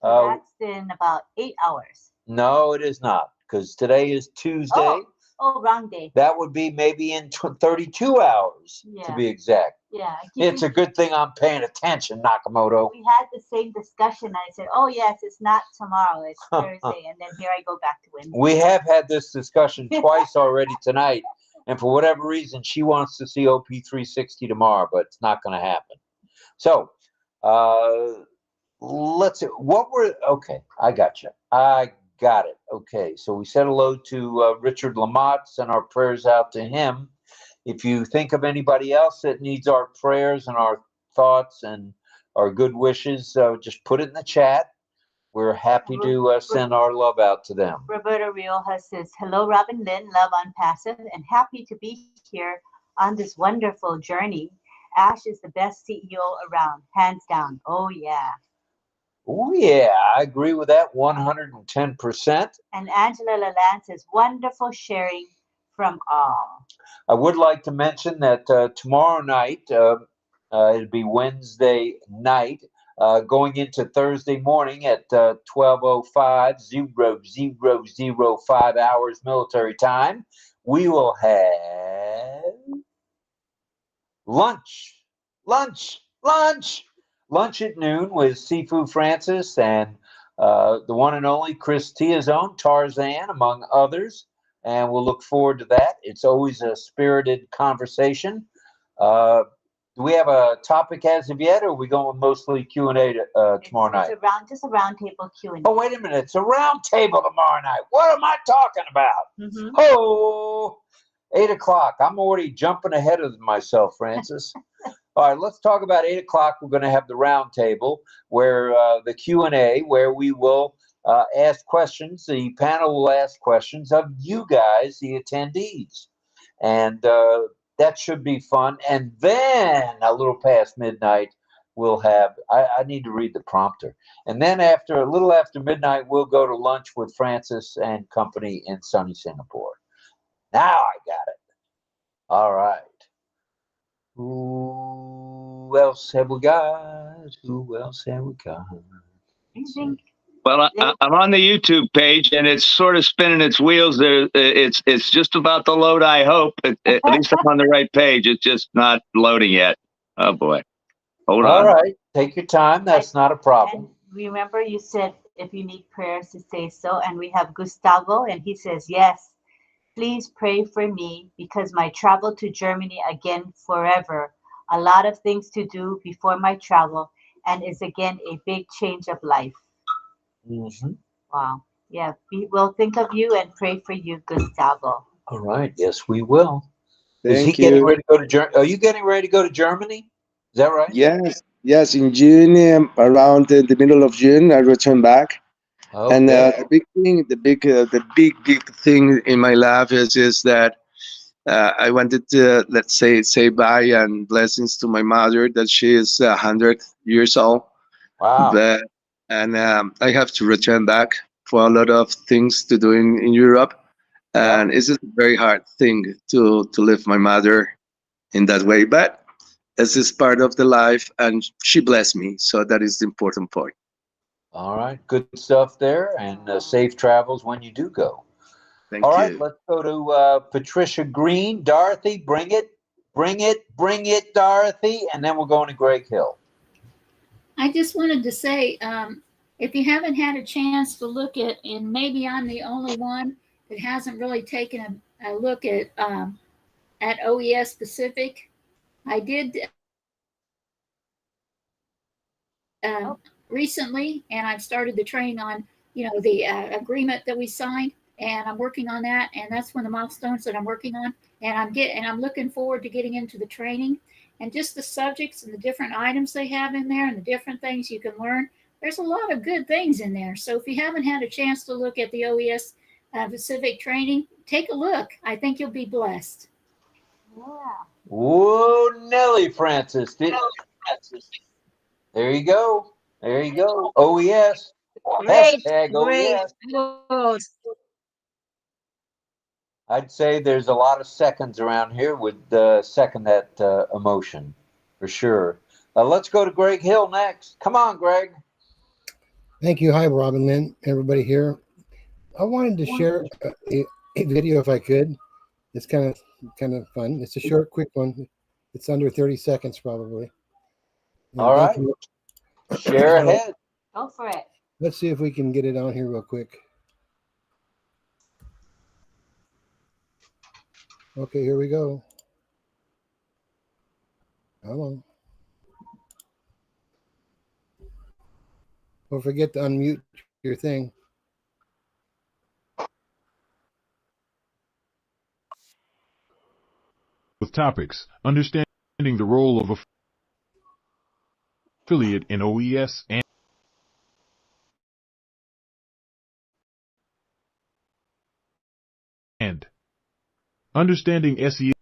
That's in about 8 hours. No, it is not, because today is Tuesday. Oh, wrong day. That would be maybe in 32 hours, to be exact. Yeah. It's a good thing I'm paying attention, Nakamoto. We had the same discussion. I said, oh, yes, it's not tomorrow. It's Thursday. And then here I go back to Wednesday. We have had this discussion twice already tonight. And for whatever reason, she wants to see OP360 tomorrow, but it's not going to happen. So let's see. Okay, I got you. I got it. Okay, so we said hello to Richard Lamott, send our prayers out to him. If you think of anybody else that needs our prayers and our thoughts and our good wishes, just put it in the chat. We're happy to send our love out to them. Roberta Rioja says, hello, Robin Lynn, love on Passive, and happy to be here on this wonderful journey. Ash is the best CEO around, hands down. Oh, yeah. Oh, yeah, I agree with that 110%. And Angela Lalande says, wonderful sharing from all. I would like to mention that tomorrow night, it'll be Wednesday night, going into Thursday morning at 12:05 hours military time, we will have lunch at noon with Sifu Francis and the one and only Chris Tiazone, Tarzan, among others. And we'll look forward to that. It's always a spirited conversation. Do we have a topic as of yet, or are we going mostly Q&A tomorrow night? Just a round table Q&A. Oh, wait a minute. It's a round table tomorrow night. What am I talking about? Oh, 8 o'clock. I'm already jumping ahead of myself, Francis. All right, let's talk about 8 o'clock. We're going to have the round table where the Q&A, where we will ask questions. The panel will ask questions of you guys, the attendees. And that should be fun. And then a little past midnight, we'll have, I need to read the prompter. And then a little after midnight, we'll go to lunch with Francis and company in sunny Singapore. Now I got it. All right. Who else have we got? Well, I'm on the YouTube page, and it's sort of spinning its wheels. It's just about to load, I hope. At least I'm on the right page. It's just not loading yet. Oh, boy. Hold on. All right. Take your time. That's not a problem. And remember, you said if you need prayers to say so. And we have Gustavo, and he says, yes, please pray for me because my travel to Germany again forever. a lot of things to do before my travel, and is again a big change of life. Mm-hmm. Wow. Yeah, we will think of you and pray for you, Gustavo. All right. Yes, we will. Is he Thank getting you. ready to go to Germany? Are you getting ready to go to Germany? Is that right? Yes, yes. In June, around the middle of June, I return back. And Okay. the big thing, the big thing in my life is that I wanted to, let's say bye and blessings to my mother, that she is 100 years old. Wow. But and I have to return back for a lot of things to do in Europe, Yeah. and it's just a very hard thing to leave my mother in that way. But this is part of the life, and she blessed me, so that is the important point. All right. Good stuff there, and safe travels when you do go. Thank All right. you. Let's go to Patricia Green. Dorothy, bring it, Dorothy, and then we're going to Greg Hill. I just wanted to say, if you haven't had a chance to look at, and maybe I'm the only one that hasn't really taken a look at OES Pacific, I did recently, and I've started the training on, the agreement that we signed, and I'm working on that, and that's one of the milestones that I'm working on, and I'm looking forward to getting into the training, and just the subjects and the different items they have in there and the different things you can learn. There's a lot of good things in there. So if you haven't had a chance to look at the OES Pacific training, take a look. I think you'll be blessed. Yeah. Whoa, Nellie Francis. There you go. There you go. OES. Great, Hashtag great. OES. I'd say there's a lot of seconds around here would second that emotion, for sure. Let's go to Greg Hill next. Come on, Greg. Thank you. Hi, Robin, Lynn, everybody here. I wanted to share a video if I could. It's kind of fun. It's a short, quick one. It's under 30 seconds probably. And all right. Share ahead. Go for it. Let's see if we can get it on here real quick. Okay, here we go. Come on. Don't forget to unmute your thing. With topics, understanding the role of affiliate in OES and understanding SEO.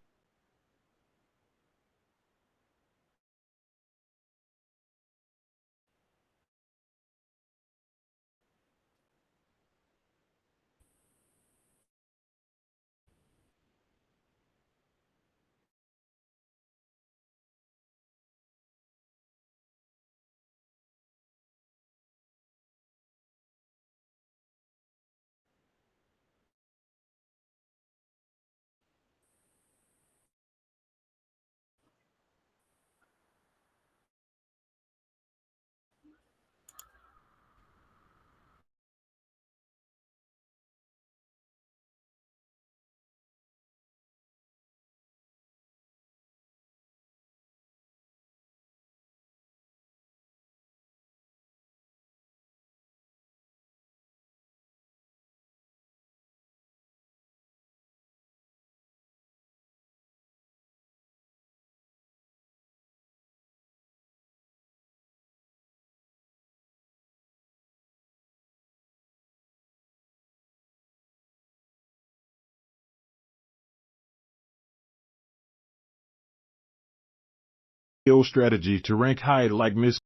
Strategy to rank high like Ms.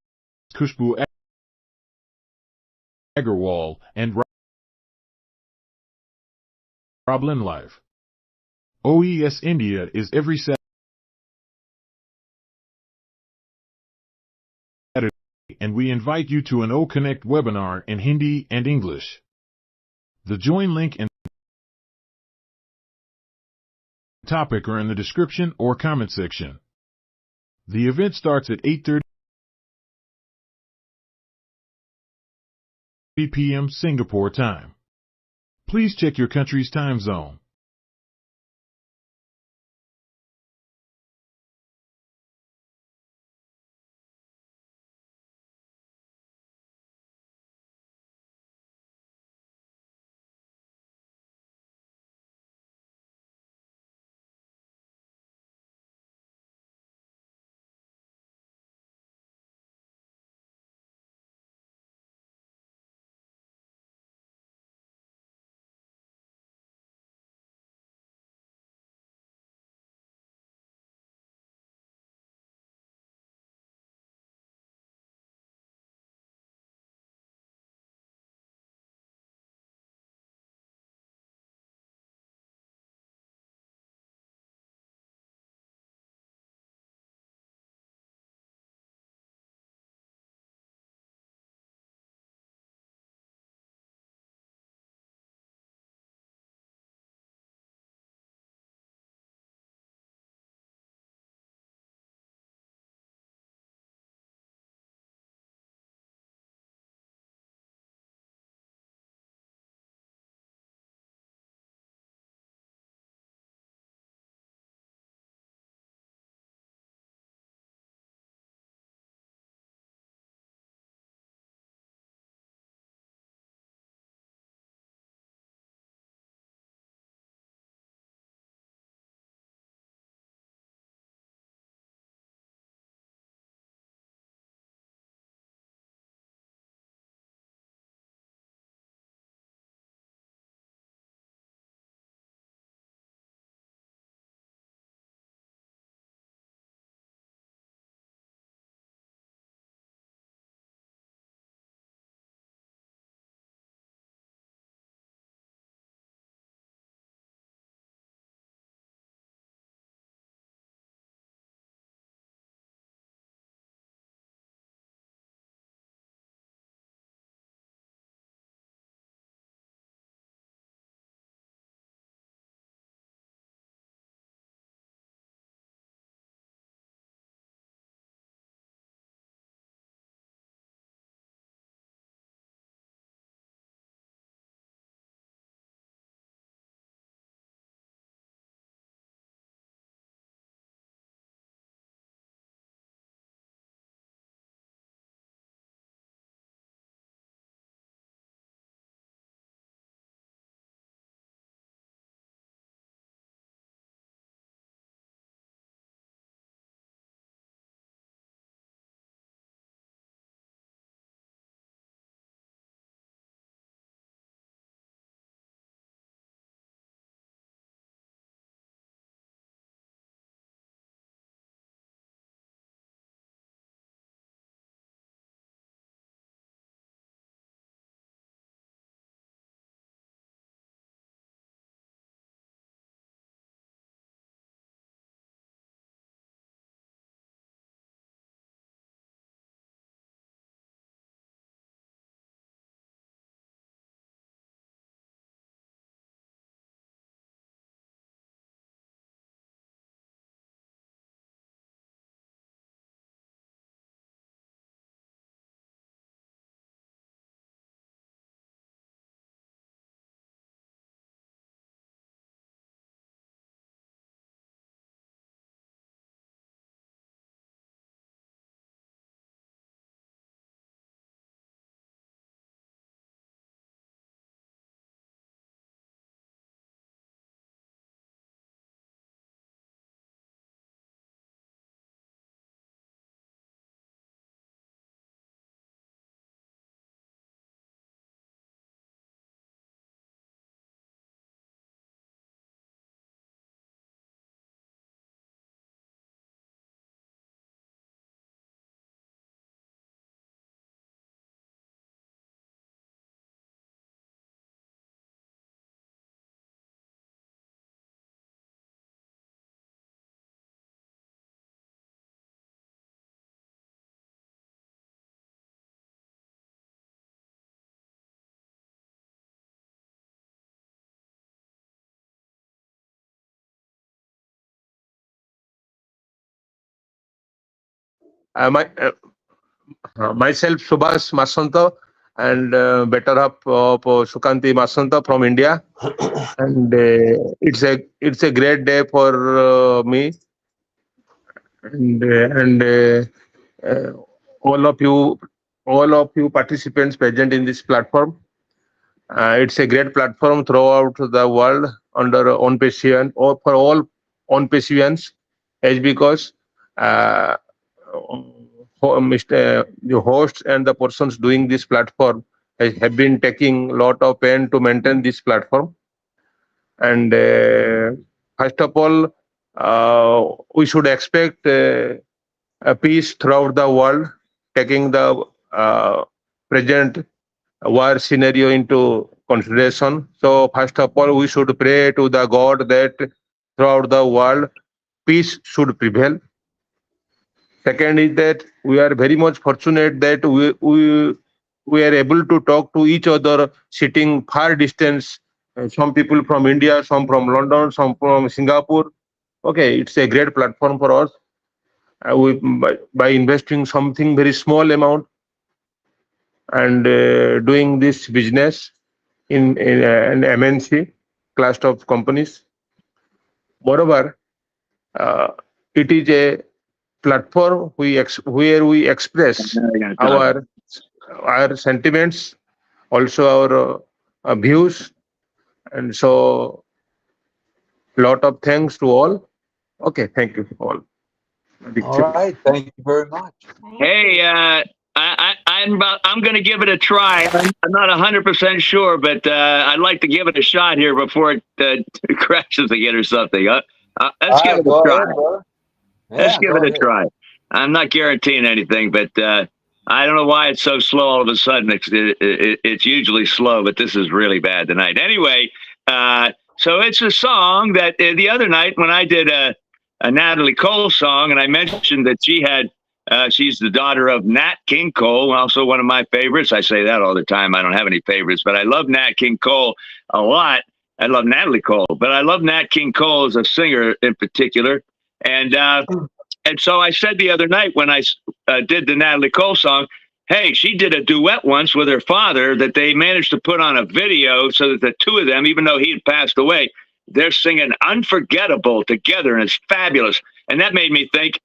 𝗪𝗵𝘁 and Roblin Live. OES India is every Saturday, and we invite you to an O-Connect webinar in Hindi and English. The join link and topic are in the description or comment section. The event starts at 8:30 p.m. Singapore time. Please check your country's time zone. myself Subhash Masanta and better half of Shukanti Masanta from India, and it's a great day for me and all of you participants present in this platform. It's a great platform throughout the world under 𝗠𝗶𝗶𝗀𝗁 or for all 𝗠𝗶𝗶𝗀𝗁s, as because the hosts and the persons doing this platform have been taking a lot of pain to maintain this platform. And first of all, we should expect a peace throughout the world, taking the present war scenario into consideration. So first of all, we should pray to the God that throughout the world, peace should prevail. Second is that we are very much fortunate that we are able to talk to each other sitting far distance. Some people from India, some from London, some from Singapore. Okay, it's a great platform for us. By investing something very small amount and doing this business in an MNC class of companies. Moreover, it is a platform where we express our sentiments, also our views, and so lot of thanks to all. Okay, thank you all. All right, thank you very much. Hey, I'm going to give it a try. I'm not 100% sure, but I'd like to give it a shot here before it crashes again or something. Let's give it a try. Let's give it a try. I'm not guaranteeing anything, but I don't know why it's so slow all of a sudden. It's usually slow, but this is really bad tonight. Anyway, so it's a song that the other night when I did a Natalie Cole song, and I mentioned that she's the daughter of Nat King Cole, also one of my favorites. I say that all the time. I don't have any favorites, but I love Nat King Cole a lot. I love Natalie Cole, but I love Nat King Cole as a singer in particular. And so I said the other night when I did the Natalie Cole song, hey, she did a duet once with her father that they managed to put on a video so that the two of them, even though he had passed away, they're singing Unforgettable together, and it's fabulous. And that made me think,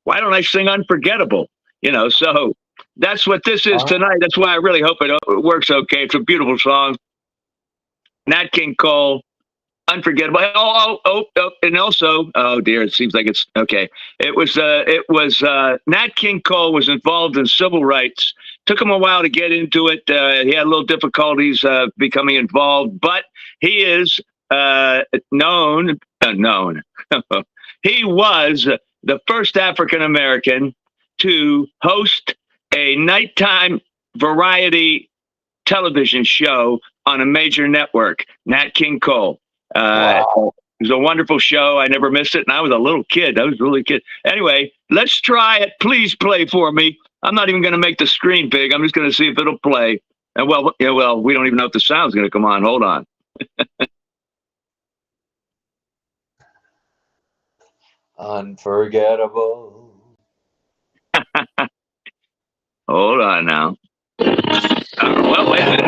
why don't I sing Unforgettable? You know, so that's what this is tonight. That's why I really hope it works okay. It's a beautiful song. Nat King Cole, Unforgettable. And also, oh dear, it seems like it's okay. It was Nat King Cole was involved in civil rights. Took him a while to get into it. He had a little difficulties becoming involved, but he is known. He was the first African American to host a nighttime variety television show on a major network. Nat King Cole. Wow. It was a wonderful show. I never missed it, and I was a little kid. I was really a kid. Anyway, let's try it. Please play for me. I'm not even going to make the screen big. I'm just going to see if it'll play. And well, we don't even know if the sound's going to come on. Hold on. Unforgettable. Hold on now. Well, wait a minute.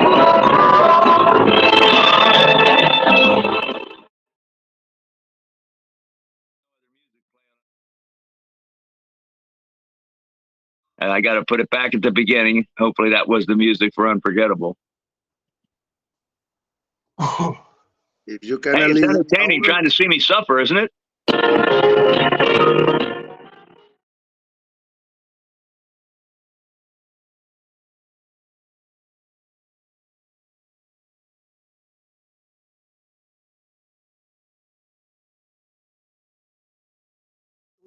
And I got to put it back at the beginning. Hopefully that was the music for Unforgettable. If you can, hey, it's entertaining trying to see me suffer, isn't it?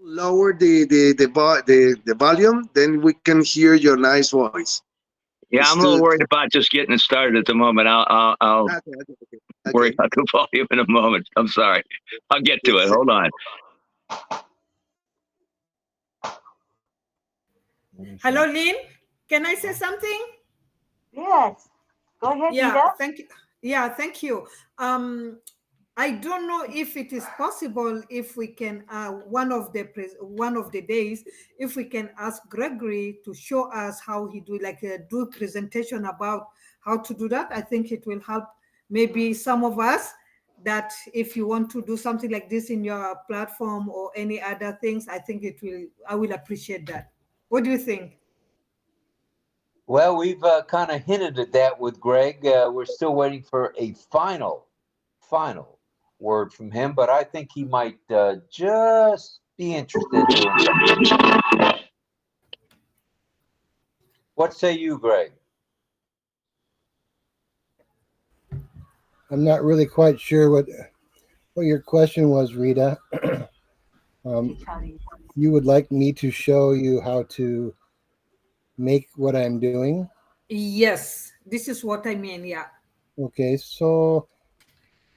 Lower the volume, then we can hear your nice voice. Yeah, I'm a little worried about just getting it started at the moment. I'll worry about the volume in a moment. I'm sorry. I'll get to it. Hold on. Hello, Lynn. Can I say something? Yes. Go ahead, yeah, Nita. thank you. Yeah, thank you. I don't know if it is possible if we can one of the days if we can ask Gregory to show us how he do do presentation about how to do that. I think it will help maybe some of us that if you want to do something like this in your platform or any other things, I think I will appreciate that. What do you think? Well, we've kind of hinted at that with Greg. We're still waiting for a final word from him, but I think he might just be interested in doing something. What say you, Greg? I'm not really quite sure what your question was, Rita. You would like me to show you how to make what I'm doing? Yes, this is what I mean. Yeah. Okay, so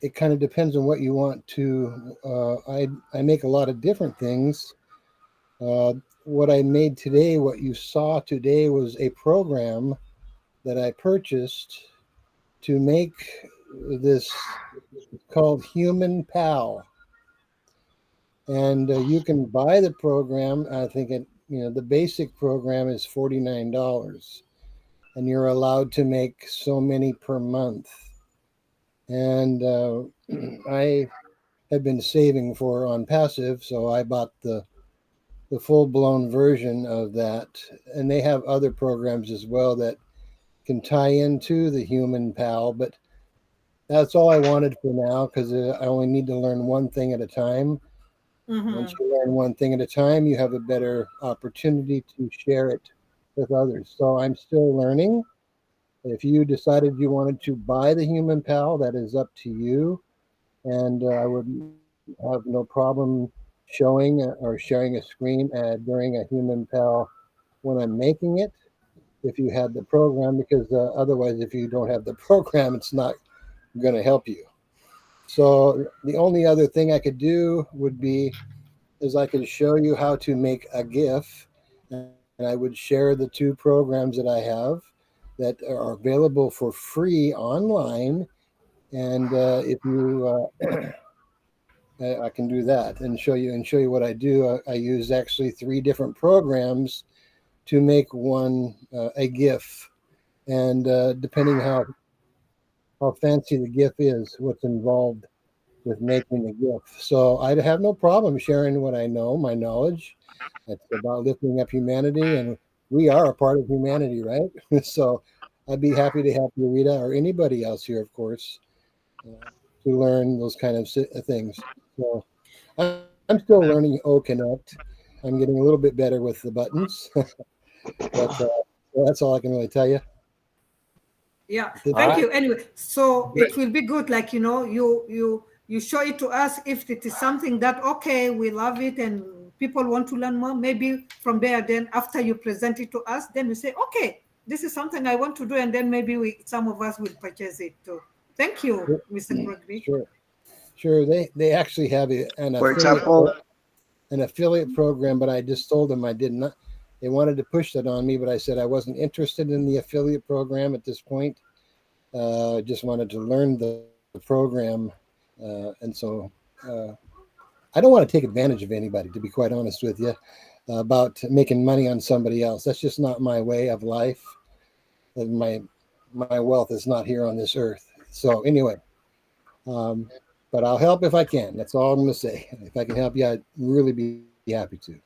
it kind of depends on what you want to. I make a lot of different things. What I made today, what you saw today, was a program that I purchased to make this called 𝗪𝗵𝘁. And you can buy the program. I think the basic program is $49, and you're allowed to make so many per month. And I had been saving for on passive, so I bought the full-blown version of that. And they have other programs as well that can tie into the 𝗪𝗵𝘁, but that's all I wanted for now, because I only need to learn one thing at a time. Once you learn one thing at a time, you have a better opportunity to share it with others. So I'm still learning. If you decided you wanted to buy the 𝗪𝗵𝘁, that is up to you. And I would have no problem showing or sharing a screen during a 𝗪𝗵𝘁 when I'm making it, if you had the program, because otherwise, if you don't have the program, it's not going to help you. So the only other thing I could do would be is I could show you how to make a GIF, and I would share the two programs that I have that are available for free online. And if you I can do that and show you what I do. I use actually 3 different programs to make one a GIF, and depending how fancy the GIF is, what's involved with making the GIF. So I have no problem sharing what I know, my knowledge. It's about lifting up humanity, and we are a part of humanity, right? So I'd be happy to help you, Rita, or anybody else here, of course, to learn those kind of things. So I'm still learning 𝗪𝗏. I'm getting a little bit better with the buttons, but that's all I can really tell you. Yeah, thank you. Anyway, so it will be good, you show it to us if it is something that, okay, we love it and people want to learn more. Maybe from there, then after you present it to us, then we say, okay, this is something I want to do, and then maybe some of us will purchase it too. Thank you, Mr. Gregory. Sure. They actually have an affiliate program, but I just told them I did not. They wanted to push that on me, but I said I wasn't interested in the affiliate program at this point. I just wanted to learn the program. And so I don't want to take advantage of anybody, to be quite honest with you, about making money on somebody else. That's just not my way of life. My wealth is not here on this earth. So anyway, but I'll help if I can. That's all I'm going to say. If I can help you, I'd really be happy to.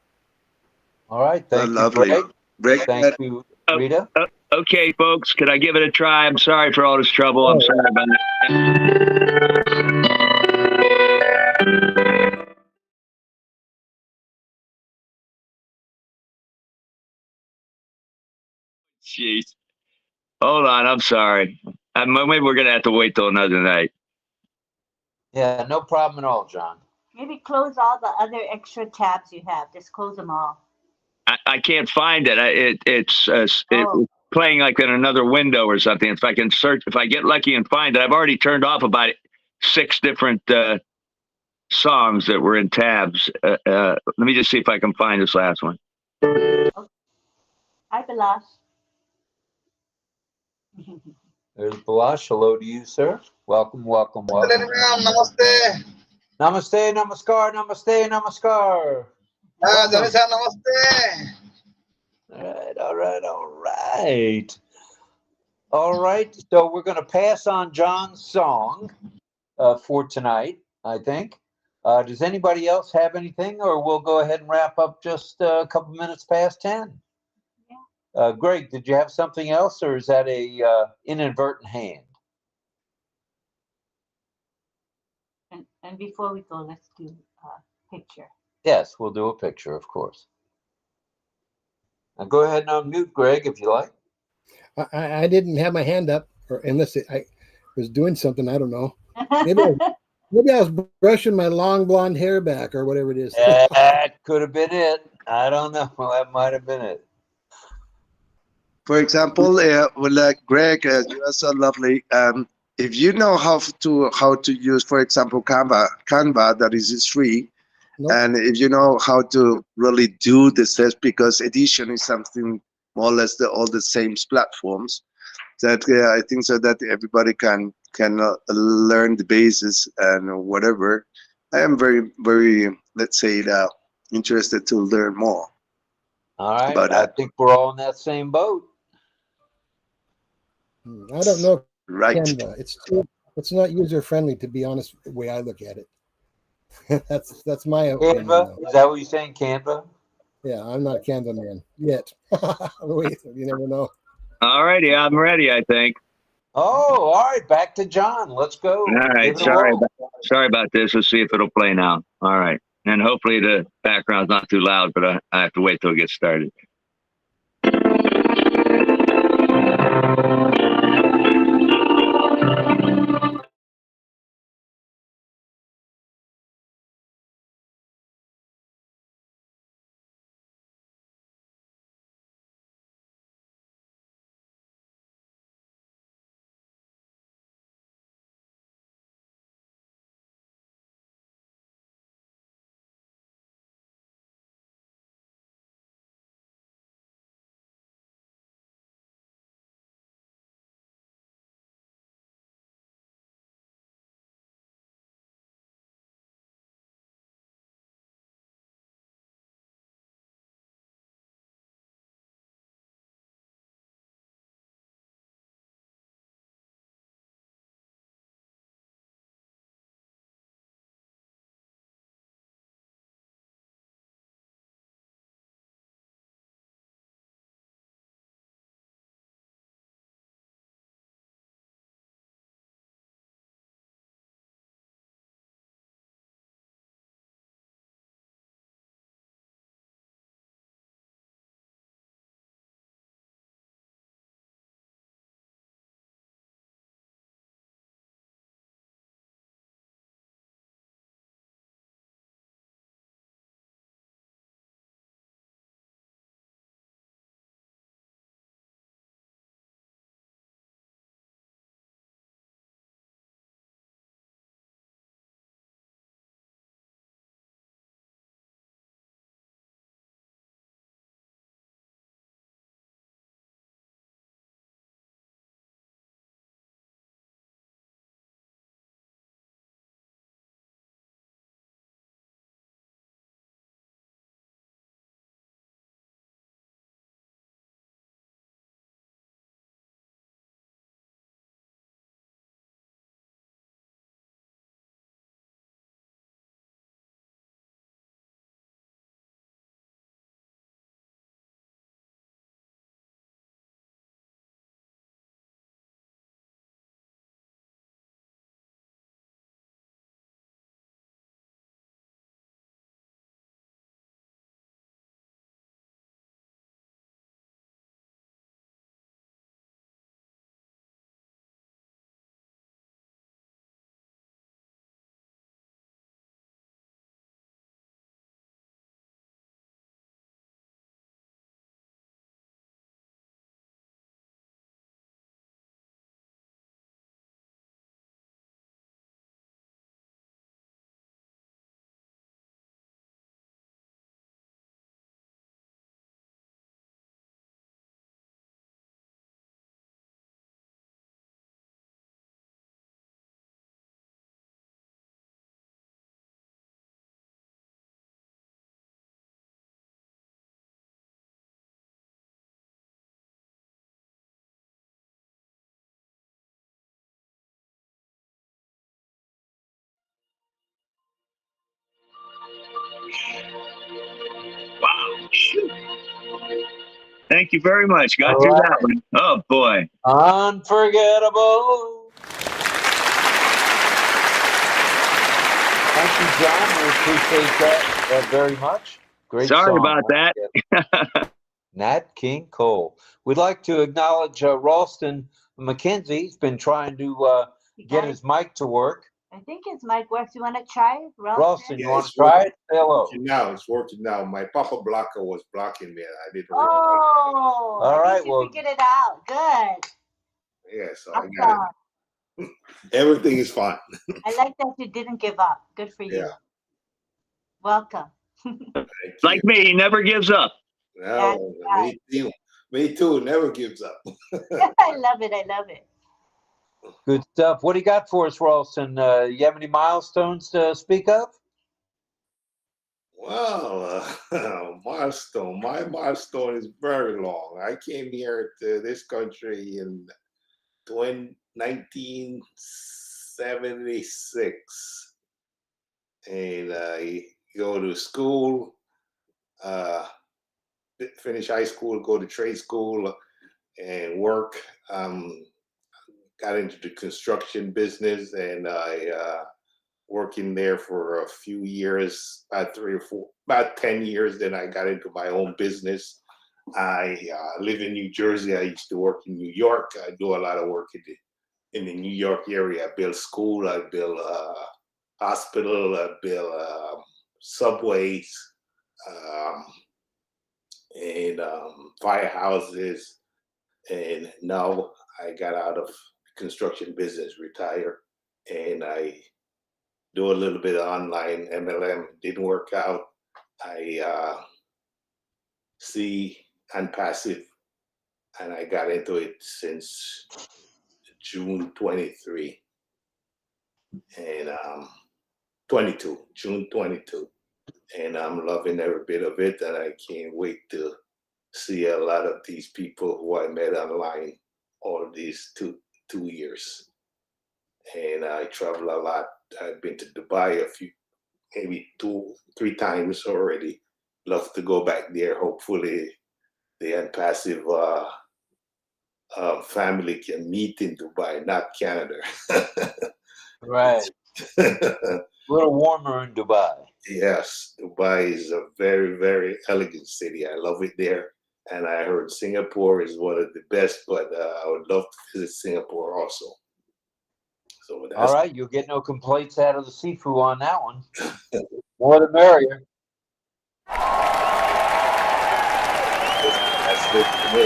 All right. Thank you, Greg. Thank you, Rita. Okay, folks, could I give it a try? I'm sorry for all this trouble. I'm sorry about that. Jeez. Hold on. I'm sorry. Maybe we're going to have to wait till another night. Yeah, no problem at all, John. Maybe close all the other extra tabs you have. Just close them all. I can't find it. It's playing like in another window or something. If I can search, if I get lucky and find it, I've already turned off about 6 different songs that were in tabs. Let me just see if I can find this last one. Okay. Hi, Balash. There's Balash. Hello to you, sir. Welcome, welcome, welcome. Namaste. Namaste, namaskar, namaste, namaskar. Johnny sir, namaste. All right, all right. All right, so we're going to pass on John's song for tonight, I think. Does anybody else have anything, or we'll go ahead and wrap up just a couple minutes past 10? Yeah. Greg, did you have something else, or is that a inadvertent hand? And before we go, let's do a picture. Yes, we'll do a picture, of course. Now go ahead and unmute, Greg, if you like. I didn't have my hand up, or unless I was doing something. I don't know. Maybe I was brushing my long blonde hair back or whatever it is. That could have been it. I don't know. Well, that might have been it. For example, Greg, you are so lovely. If you know how to use, for example, Canva, that is free, and if you know how to really do this test, because edition is something more or less all the same platforms, that I think so that everybody can learn the basis and whatever. I am very, very, let's say, interested to learn more. All right, I think we're all in that same boat. I don't know. Right. Canva. It's not user friendly, to be honest. The way I look at it. that's my opinion. Canva? Is that what you're saying, Canva? Yeah, I'm not a Canva man yet. Wait, you never know. All righty, I'm ready, I think. Oh, all right, back to John. Let's go. All right, sorry about this. Let's see if it'll play now. All right, and hopefully the background's not too loud, but I have to wait till it gets started. Thank you very much. Got All through right. that one. Oh boy. Unforgettable. Thank you, John. We appreciate that very much. Great Sorry song. about that. Nat King Cole. We'd like to acknowledge Ralston McKenzie. He's been trying to get his mic to work. I think his mic works. You want to try it, Ralston, you Yeah, want to it's try working. it? Say hello. Working now. It's working now. My Papa blocker was blocking me. I didn't realize. Oh, All at right, least you well- figured it out. Good. Yeah, so I got Awesome. it. Everything is fine. I like that you didn't give up. Good for you. Yeah. Welcome. Like me, he never gives up. No, me too. Me too. Never gives up. I love it. I love it. Good stuff. What do you got for us, Ralston? You have any milestones to speak of? Well, milestone. My milestone is very long. I came here to this country in 1976, and I go to school, finish high school, go to trade school, and work. Got into the construction business, and I working there for a few years, about 10 years. Then I got into my own business. I live in New Jersey. I used to work in New York. I do a lot of work in the New York area. I build school, I build hospital, I build subways, and firehouses. And now I got out of construction business, retired, and I do a little bit of online MLM. Didn't work out. I see and passive, and I got into it since June 23 and 22, June 22, and I'm loving every bit of it, and I can't wait to see a lot of these people who I met online all these two years. And I travel a lot. I've been to Dubai maybe 2-3 times already. Love to go back there. Hopefully the Unpassive family can meet in Dubai, not Canada. Right. A little warmer in Dubai. Yes, Dubai is a very, very elegant city. I love it there. And I heard Singapore is one of the best, but I would love to visit Singapore also. So that's, All right, you'll get no complaints out of the Sifu on that one. More the merrier. That's good for me.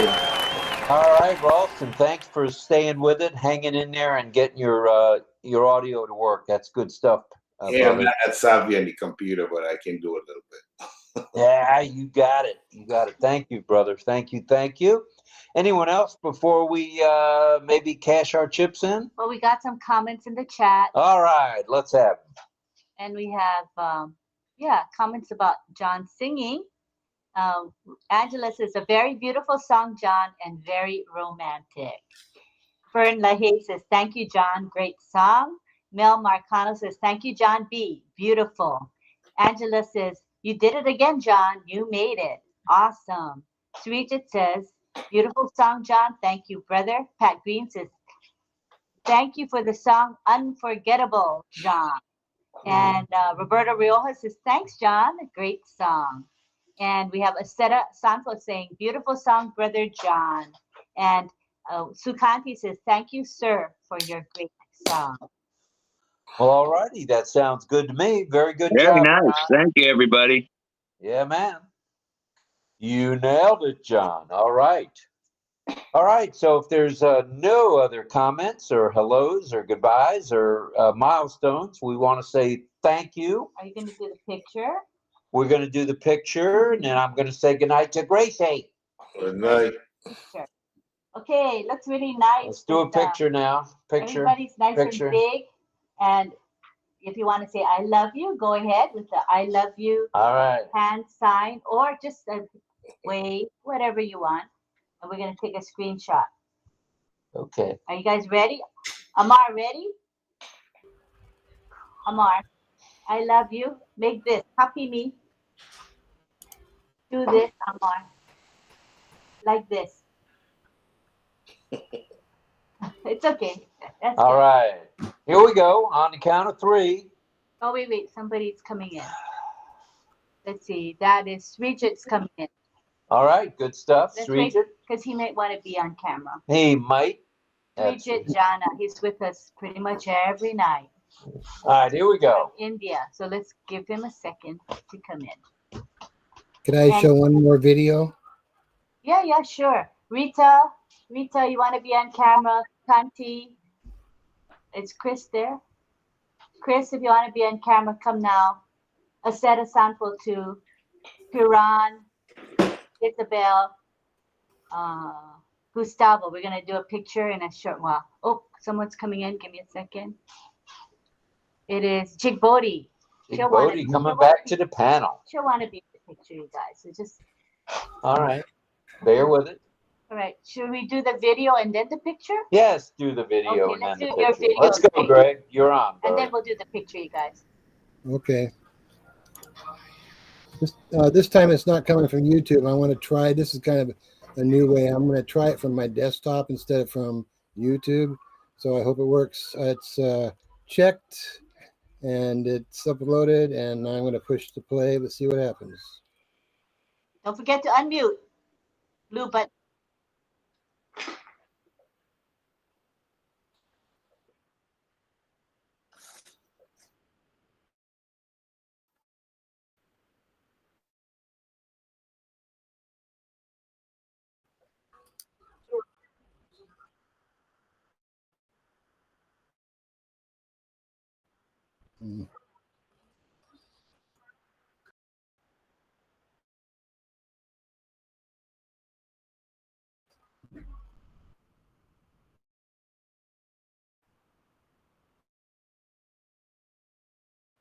All right, Ralston, thanks for staying with it, hanging in there, and getting your audio to work. That's good stuff. Yeah, I'm brother. not that savvy on the computer, but I can do a little bit. Yeah, you got it. You got it. Thank you, brother. Thank you. Thank you. Anyone else before we maybe cash our chips in? Well, we got some comments in the chat, All right, let's have them. and we have comments about John singing. Angela says, a very beautiful song, John, and very romantic. Fern Lahey says, thank you, John. Great song. Mel Marcano says, thank you, John B. Beautiful. Angela says, you did it again, John. You made it. Awesome. Srijit says, beautiful song, John. Thank you, brother. Pat Green says, thank you for the song Unforgettable, John. And Roberta Rioja says, thanks, John. Great song. And we have Aceta Santos saying, beautiful song, brother John. And Sukanti says, thank you, sir, for your great song. Well, all righty. That sounds good to me. Very good Very job. nice. Ryan. Thank you, everybody. Yeah, man. You nailed it, John. All right. All right. So if there's no other comments or hellos or goodbyes or milestones, we want to say thank you. Are you going to do the picture? We're going to do the picture, and then I'm going to say goodnight to Gracie. Good night. Picture. Okay, looks really nice. Let's do a picture now. Picture. Everybody's nice Picture. and big. And if you want to say I love you, go ahead with the I love you All right. hand sign, or just a wave, whatever you want. And we're going to take a screenshot. Okay. Are you guys ready? Amar, ready? Amar, I love you. Make this. Copy me. do this, Amar. Like this. It's okay. That's All good. right. Here we go on the count of 3. Oh, wait. Somebody's coming in. Let's see. That is Srijit's coming in. All right. Good stuff. Let's wait, Srijit. because he might want to be on camera. He might. Srijit Jana. He's with us pretty much every night. All right. Here we go. From India. So let's give him a second to come in. Can I show one more video? Yeah, sure. Rita, you want to be on camera? Kanti, it's Chris there. Chris, if you want to be on camera, come now. Aseta Sample to Piran, Isabel, Gustavo. We're going to do a picture in a short while. Oh, someone's coming in. Give me a second. It is Chigbodi. Chigbodi coming back to the panel. She'll want to be in the picture, you guys. So just. All right. Bear with it. All right. Should we do the video and then the picture? Yes, do the video Okay, and let's then do the your picture. video. Let's go, Greg. You're on, And bro. then we'll do the picture, you guys. Okay. This time it's not coming from YouTube. I want to try. This is kind of a new way. I'm going to try it from my desktop instead of from YouTube. So I hope it works. It's checked and it's uploaded, and I'm going to push the play. Let's see what happens. Don't forget to unmute. Blue button.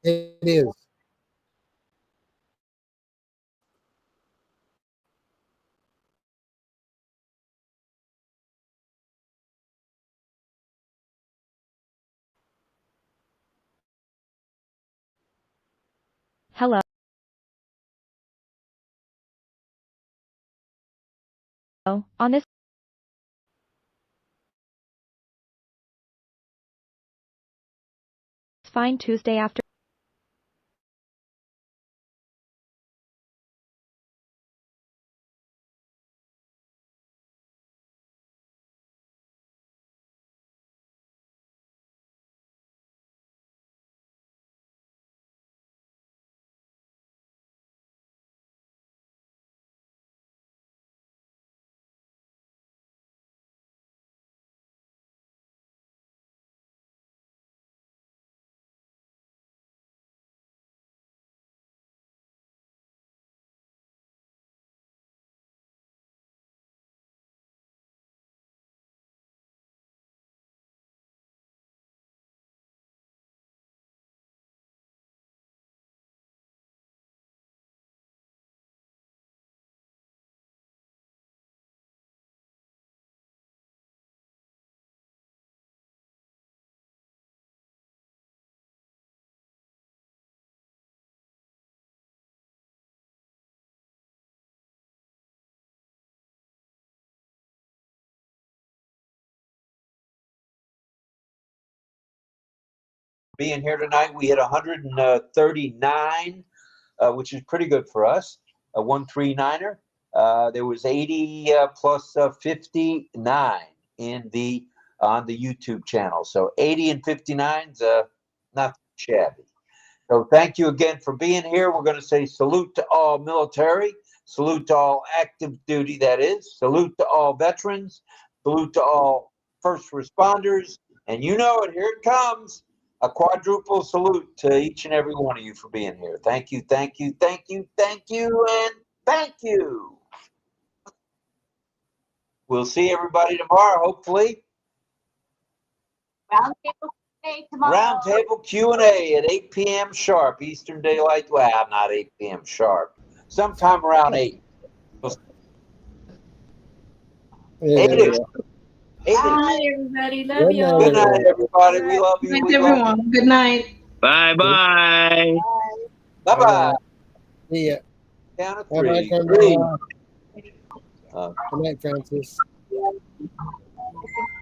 It is. Hello. On this fine Tuesday after Being here tonight, we hit 139, which is pretty good for us. A 139er. There was 80 plus 59 in the on the YouTube channel. So 80 and 59's not shabby. So thank you again for being here. We're going to say salute to all military, salute to all active duty, that is, salute to all veterans, salute to all first responders, and you know it, here it comes. A quadruple salute to each and every one of you for being here. Thank you, thank you, thank you, thank you, and thank you. We'll see everybody tomorrow, hopefully. Roundtable Q&A tomorrow. Roundtable Q&A at 8 p.m. sharp, Eastern Daylight. Well, not 8 p.m. sharp. Sometime around 8. 8-ish. Bye, everybody. Love you. Good night, everybody. We love you. Good night, everyone. Good night. Bye-bye. Bye-bye. See ya. count of Bye-bye, three. Three. Good night, Francis.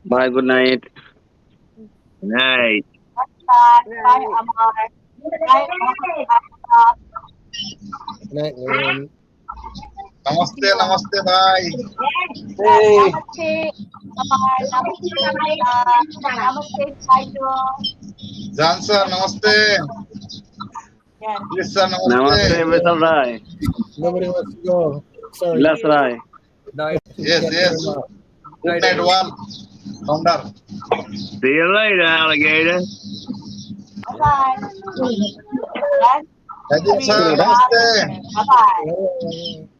Bye. Good night. Good night. Bye, Amar. Bye, Good night, Lynn. Namaste, namaste, bye. Hey. Namaste, Amar. Namaste, Namaste, Kaido. Jan sir, namaste. Yes. Yes, sir, Namaste, namaste. Vishal Rai. Nobody wants to go. Sorry. Bless Rai. Yes, yes. Good night, one. Founder. See you later, alligator. Bye. Rajin sir, namaste. Bye-bye.